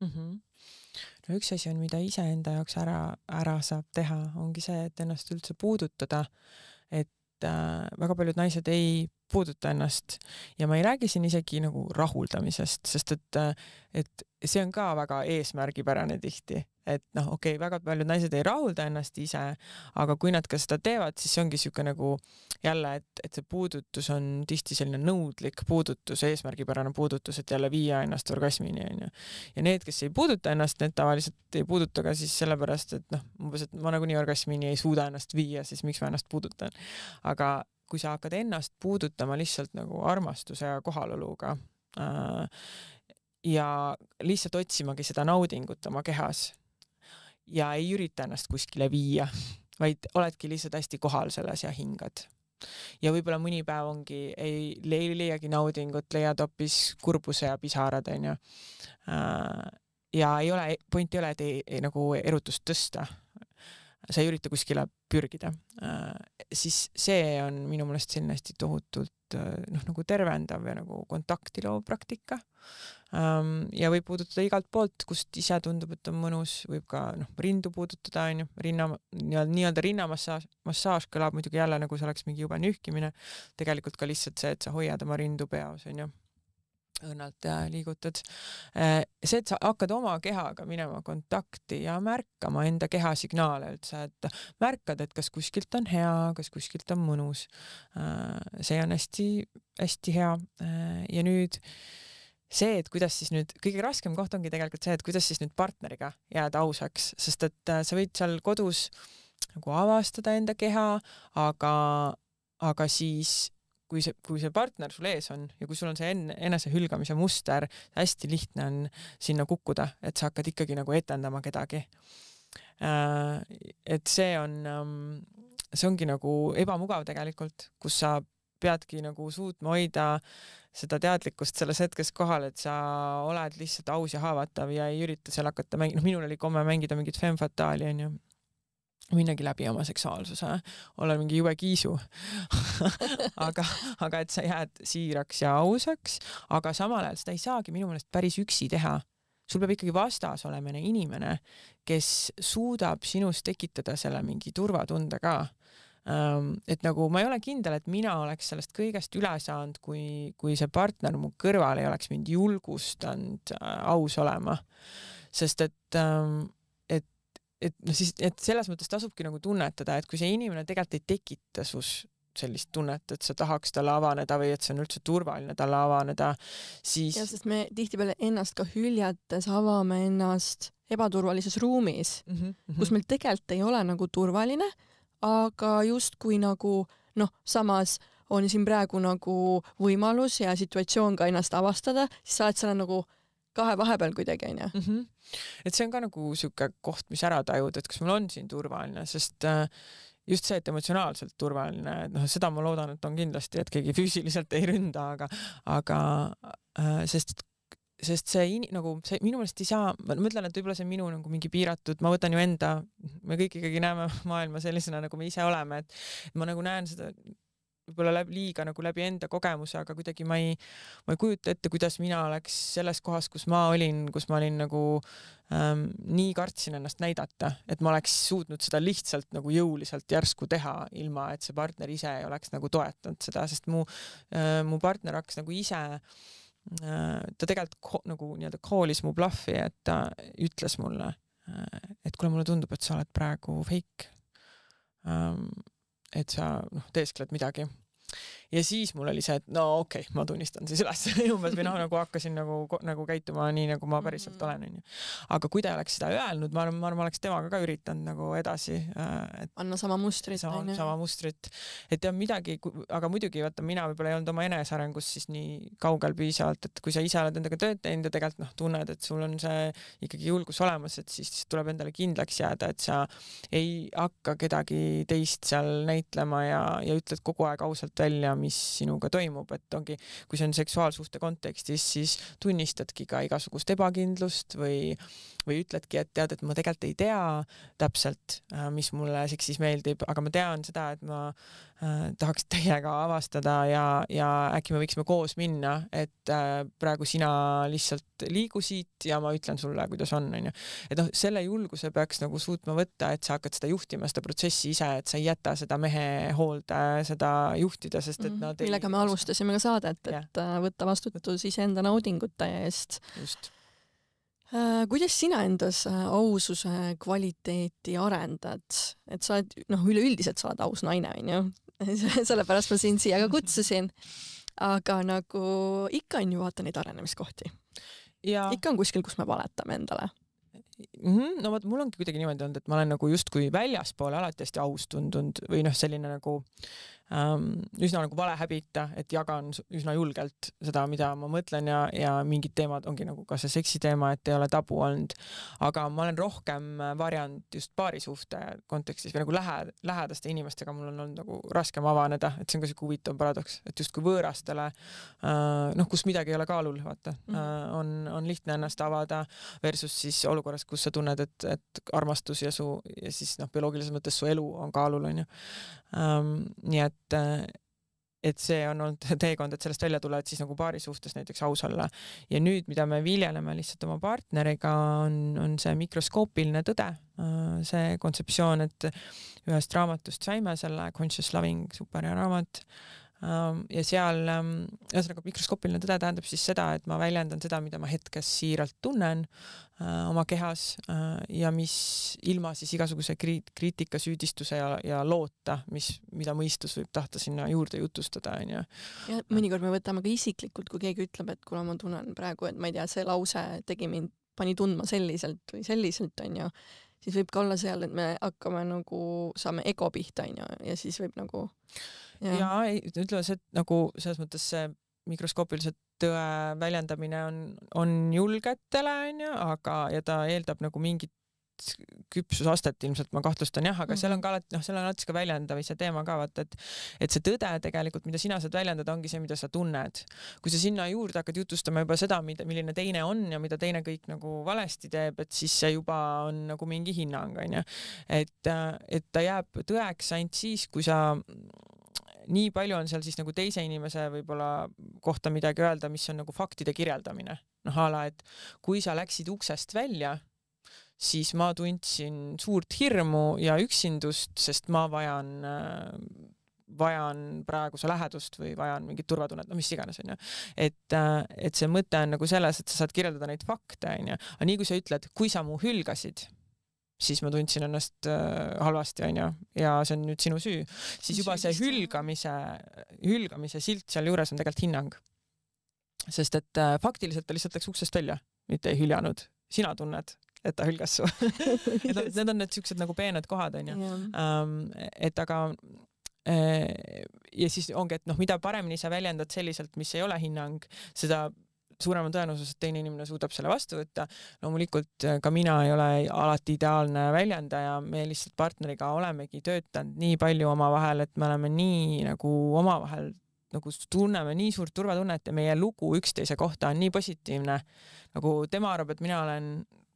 No üks asi on, mida ise enda jaoks ära saab teha, ongi see, et ennast üldse puudutada, et väga paljud naised ei puuduta ennast ja ma ei räägi siin isegi nagu rahuldamisest, sest et see on ka väga eesmärgipärane tihti, et okei, väga paljud naised ei rahulda ennast ise, aga kui nad ka seda teevad, siis see ongi siuke nagu jälle, et see puudutus on tihti selline nõudlik puudutus, eesmärgipärane puudutus, et jälle viia ennast orgasmini, on ju. Ja need, kes ei puuduta ennast, need tavaliselt ei puuduta ka siis sellepärast, et umbes, et ma nagunii orgasmini ei suuda ennast viia, siis miks ma ennast puudutan. Aga kui sa hakkad ennast puudutama lihtsalt nagu armastuse ja kohaloluga ja lihtsalt otsimagi seda naudingut oma kehas ja ei ürita ennast kuskile viia, vaid oledki lihtsalt hästi kohal selles ja hingad. Ja võib-olla mõni päev ongi, ei leiagi naudingut, leiad hoopis kurbuse ja pisarad, on ju. Ja point ei ole, et ei nagu erutust tõsta. Sa ei ürita kuskile pürgida, siis see on minu meelest selline hästi tohutult nagu tervendav ja nagu kontakti loov praktika. Ja võib puudutada igalt poolt, kust ise tundub, et on mõnus, võib ka rindu puudutada, on ju, nii-öelda rinnamassaaž kõlab muidugi jälle nagu see oleks mingi jube nühkimine, tegelikult ka lihtsalt see, et sa hoiad oma rindu peos, on ju. Õnnalt liigutad. See, et sa hakkad oma kehaga minema kontakti ja märkama enda keha signaale üldse, et märkad, et kas kuskilt on hea, kas kuskilt on mõnus. See on hästi, hästi hea. Ja nüüd see, et kuidas siis nüüd, kõige raskem koht ongi tegelikult see, et kuidas siis nüüd partneriga jääda ausaks, sest et sa võid seal kodus nagu avastada enda keha, aga siis kui see partner sul ees on ja kui sul on see enese hülgamise muster, hästi lihtne on sinna kukkuda, et sa hakkad ikkagi nagu etendama kedagi. Et see ongi nagu ebamugav tegelikult, kus sa peadki nagu suutma hoida seda teadlikkust selles hetkes kohal, et sa oled lihtsalt aus ja haavatav ja ei ürita seal hakata minul oli komme mängida mingit femme fatali, on ju. Minnagi läbi oma seksuaalsuse, ole mingi jube kiisu. aga et sa jääd siiraks ja ausaks, aga samal ajal seda ei saagi minu meelest päris üksi teha. Sul peab ikkagi vastas olema inimene, kes suudab sinust tekitada selle mingi turvatunde ka. Et nagu ma ei ole kindel, et mina oleks sellest kõigest üle saanud, kui see partner mu kõrval ei oleks mind julgustanud aus olema. Sest et selles mõttes tasubki nagu tunnetada, et kui see inimene tegelikult ei tekita sus sellist tunnet, et sa tahaks talle avaneda või et see on üldse turvaline talle avaneda, siis... Ja, sest me tihtipeale ennast ka hüljates avame ennast ebaturvalises ruumis, kus meil tegelikult ei ole nagu turvaline, aga just kui nagu, samas on siin praegu nagu võimalus ja situatsioon ka ennast avastada, siis sa oled selle nagu kahe vahepeal kuidagi, on ju. Et see on ka nagu siuke koht, mis ära tajud, et kas mul on siin turvaline, sest just see, et emotsionaalselt turvaline, et noh, seda ma loodan, et on kindlasti, et keegi füüsiliselt ei ründa, aga sest see nagu see minu meelest ei saa, ma mõtlen, et võib-olla see on minu nagu mingi piiratud, ma võtan ju enda, me kõik ikkagi näeme maailma sellisena, nagu me ise oleme, et ma nagu näen seda võib-olla liiga nagu läbi enda kogemuse, aga kuidagi ma ei kujuta ette, kuidas mina oleks selles kohas, kus ma olin nagu nii kartsin ennast näidata, et ma oleks suutnud seda lihtsalt nagu jõuliselt järsku teha, ilma et see partner ise ei oleks nagu toetanud seda, sest mu partner hakkas nagu ise ta tegelikult nagu nii-öelda callis mu bluffi, et ta ütles mulle, et kuule, mulle tundub, et sa oled praegu fake. Et sa teeskled midagi. Ja siis mul oli see, et no okei, ma tunnistan siis üles umbes või nagu hakkasin nagu käituma nii, nagu ma päriselt olen. Aga kui ta oleks seda öelnud, ma arvan, ma oleks temaga ka üritanud nagu edasi. Anna sama mustrit. Sama mustrit. Et ja midagi, aga muidugi vaata, mina võib-olla ei olnud oma enesarengus siis nii kaugel piisavalt, et kui sa ise oled endaga tööd teinud ja tegelikult tunned, et sul on see ikkagi julgus olemas, et siis tuleb endale kindlaks jääda, et sa ei hakka kedagi teist seal näitlema ja ütled kogu aeg ausalt välja, mis sinuga toimub, et ongi, kui see on seksuaalsuhte kontekstis, siis tunnistadki ka igasugust ebakindlust või ütledki, et tead, et ma tegelikult ei tea täpselt, mis mulle seksis meeldib, aga ma tean seda, et ma tahaks teiega avastada ja äkki me võiksime koos minna, et praegu sina lihtsalt liigu siit ja ma ütlen sulle, kuidas on. Et selle julguse peaks nagu suutma võtta, et sa hakkad seda juhtima, seda protsessi ise, et sa ei jäta seda mehe hoolde, seda juhtida, sest et millega me alustasime ka saadet, et võtta vastutus iseenda naudingute eest. Just. Kuidas sina endas aususe kvaliteeti arendad? Et sa oled, üleüldiselt sa oled aus naine, on ju? Sellepärast ma sind siia ka kutsusin. Aga nagu ikka on ju vaata neid arenemiskohti. Ja. Ikka on kuskil, kus me valetame endale. No vaat, mul ongi kuidagi niimoodi olnud, et ma olen nagu justkui väljaspoole alati hästi aus tundunud või selline nagu üsna nagu valehäbita, et jagan üsna julgelt seda, mida ma mõtlen ja mingid teemad ongi nagu ka see seksi teema, et ei ole tabu olnud. Aga ma olen rohkem varjanud just paarisuhte kontekstis või nagu lähedaste inimestega mul on olnud nagu raskem avaneda, et see on ka siuke huvitav paradoks, et justkui võõrastele, kus midagi ei ole kaalul, vaata, on lihtne ennast avada versus siis olukorras, kus sa tunned, et armastus ja siis bioloogilises mõttes su elu on kaalul, on ju. Nii et see on olnud teekond, et sellest välja tulla, et siis nagu paari suhtes näiteks aus olla. Ja nüüd, mida me viljeleme lihtsalt oma partneriga, on see mikroskoopiline tõde. See kontseptsioon, et ühest raamatust saime selle Conscious Loving superhea raamat. Ja seal ühesõnaga mikroskoopiline tõde tähendab siis seda, et ma väljendan seda, mida ma hetkes siiralt tunnen oma kehas ja mis ilma siis igasuguse kriitika, süüdistuse ja loota, mida mõistus võib tahta sinna juurde jutustada. Ja mõnikord me võtame ka isiklikult, kui keegi ütleb, et kuna ma tunnen praegu, et ma ei tea, see lause pani tundma selliselt või selliselt, on ju, siis võib ka olla seal, et me hakkame nagu, saame ego pihta, on ju, ja siis võib nagu ja ütleme, et nagu selles mõttes see mikroskoopiliselt tõe väljendamine on julgetele, ja ta eeldab nagu mingit küpsusastet ilmselt, ma kahtlustan jah, aga seal on ka alati, seal on alati ka väljendamise teema ka, vaata, et see tõde tegelikult, mida sina saad väljendada, ongi see, mida sa tunned. Kui sa sinna juurde hakkad jutustama juba seda, milline teine on ja mida teine kõik nagu valesti teeb, et siis see juba on nagu mingi hinnang, on ju. Et ta jääb tõeks ainult siis, kui sa nii palju on seal siis nagu teise inimese võib-olla kohta midagi öelda, mis on nagu faktide kirjeldamine. Ala, et kui sa läksid uksest välja, siis ma tundsin suurt hirmu ja üksindust, sest ma vajan praegu su lähedust või vajan mingit turvatunnet, mis iganes, on ju. Et see mõte on nagu selles, et sa saad kirjeldada neid fakte, on ju. Aga nii kui sa ütled, kui sa mu hülgasid, siis ma tundsin ennast halvasti, on ju, ja see on nüüd sinu süü, siis juba see hülgamise silt seal juures on tegelikult hinnang. Sest et faktiliselt ta lihtsalt läks uksest välja, mitte ei hüljanud. Sina tunned, et ta hülgas su. Need on need siuksed nagu peened kohad, on ju. Et aga ja siis ongi, et mida paremini sa väljendad selliselt, mis ei ole hinnang, seda suurema tõenäosus, et teine inimene suudab selle vastu võtta. Loomulikult ka mina ei ole alati ideaalne väljendaja, me lihtsalt partneriga olemegi töötanud nii palju omavahel, et me oleme nii nagu omavahel nagu tunneme nii suurt turvatunnet ja meie lugu üksteise kohta on nii positiivne. Nagu tema arvab, et mina olen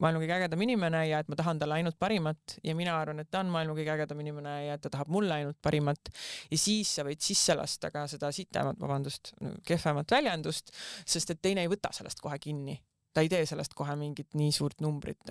maailma kõige ägedam inimene ja et ma tahan talle ainult parimat ja mina arvan, et ta on maailma kõige ägedam inimene ja et ta tahab mulle ainult parimat. Ja siis sa võid sisse lasta ka seda kehvemat väljendust, sest et teine ei võta sellest kohe kinni. Ta ei tee sellest kohe mingit nii suurt numbrit.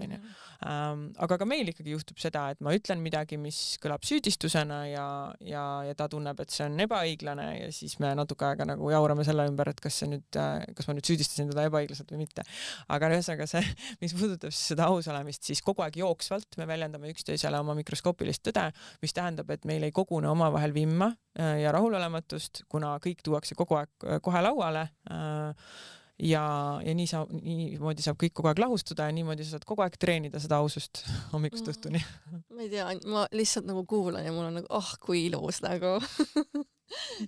Aga ka meil ikkagi juhtub seda, et ma ütlen midagi, mis kõlab süüdistusena ja ta tunneb, et see on ebaõiglane ja siis me natuke aega nagu jaurame selle ümber, et kas ma nüüd süüdistasin teda ebaõiglaselt või mitte. Aga ühesõnaga see, mis puudutab seda aus olemist, siis kogu aeg jooksvalt me väljendame üksteisele oma mikroskoopilist tõde, mis tähendab, et meil ei kogune omavahel vimma ja rahulolematust, kuna kõik tuuakse kogu aeg kohe lauale ja niimoodi saab kõik kogu aeg lahustuda ja niimoodi sa saad kogu aeg treenida seda ausust hommikust õhtuni. Ma ei tea, ma lihtsalt nagu kuulan ja mul on nagu, kui ilus nagu.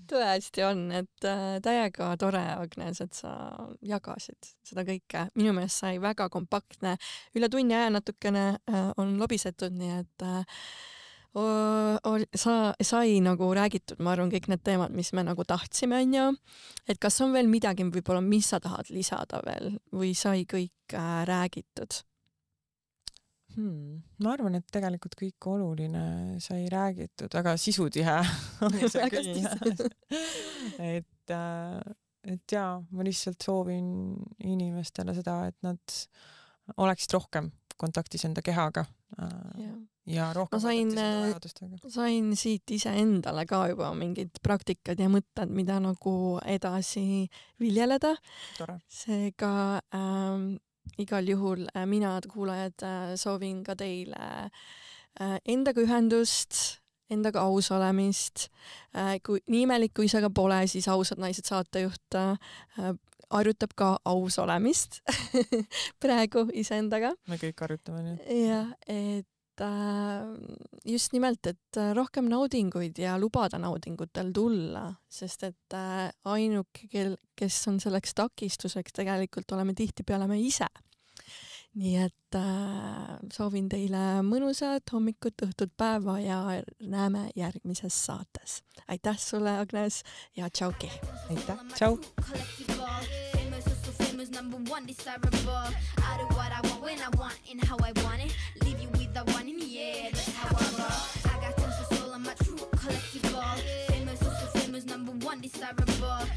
Tõesti on, et täiega tore, Agnes, et sa jagasid seda kõike. Minu meelest sai väga kompaktne. Üle tunni aja natukene on lobisetud, nii et sai nagu räägitud, ma arvan, kõik need teemad, mis me nagu tahtsime, on ju. Et kas on veel midagi, võib-olla, mis sa tahad lisada veel või sai kõik räägitud? Ma arvan, et tegelikult kõik oluline sai räägitud, väga sisutihe oli see kõik. Et jaa, ma lihtsalt soovin inimestele seda, et nad oleksid rohkem kontaktis enda kehaga ja rohkem sain siit ise endale ka juba mingid praktikad ja mõtted, mida nagu edasi viljeleda. Tore. Seega igal juhul mina, kuulajad, soovin ka teile endaga ühendust, endaga aus olemist. Nii imelik, kui see ka pole, siis Ausad naised saatejuht harjutab ka aus olemist praegu iseendaga. Me kõik harjutame nii. Ja, et just nimelt, et rohkem naudinguid ja lubada naudingutel tulla, sest et ainuke, kes on selleks takistuseks, tegelikult oleme tihtipeale me ise. Nii et soovin teile mõnusat hommikut, õhtut, päeva ja näeme järgmises saates. Aitäh sulle, Agnes, ja tšauki! Aitäh, tšau! Number one desirable. I do what I want when I want and how I want it. Leave you with the one in the air. That's how I roll. I got tons of soul. I'm a true collectible. Famous, also famous. Number one desirable.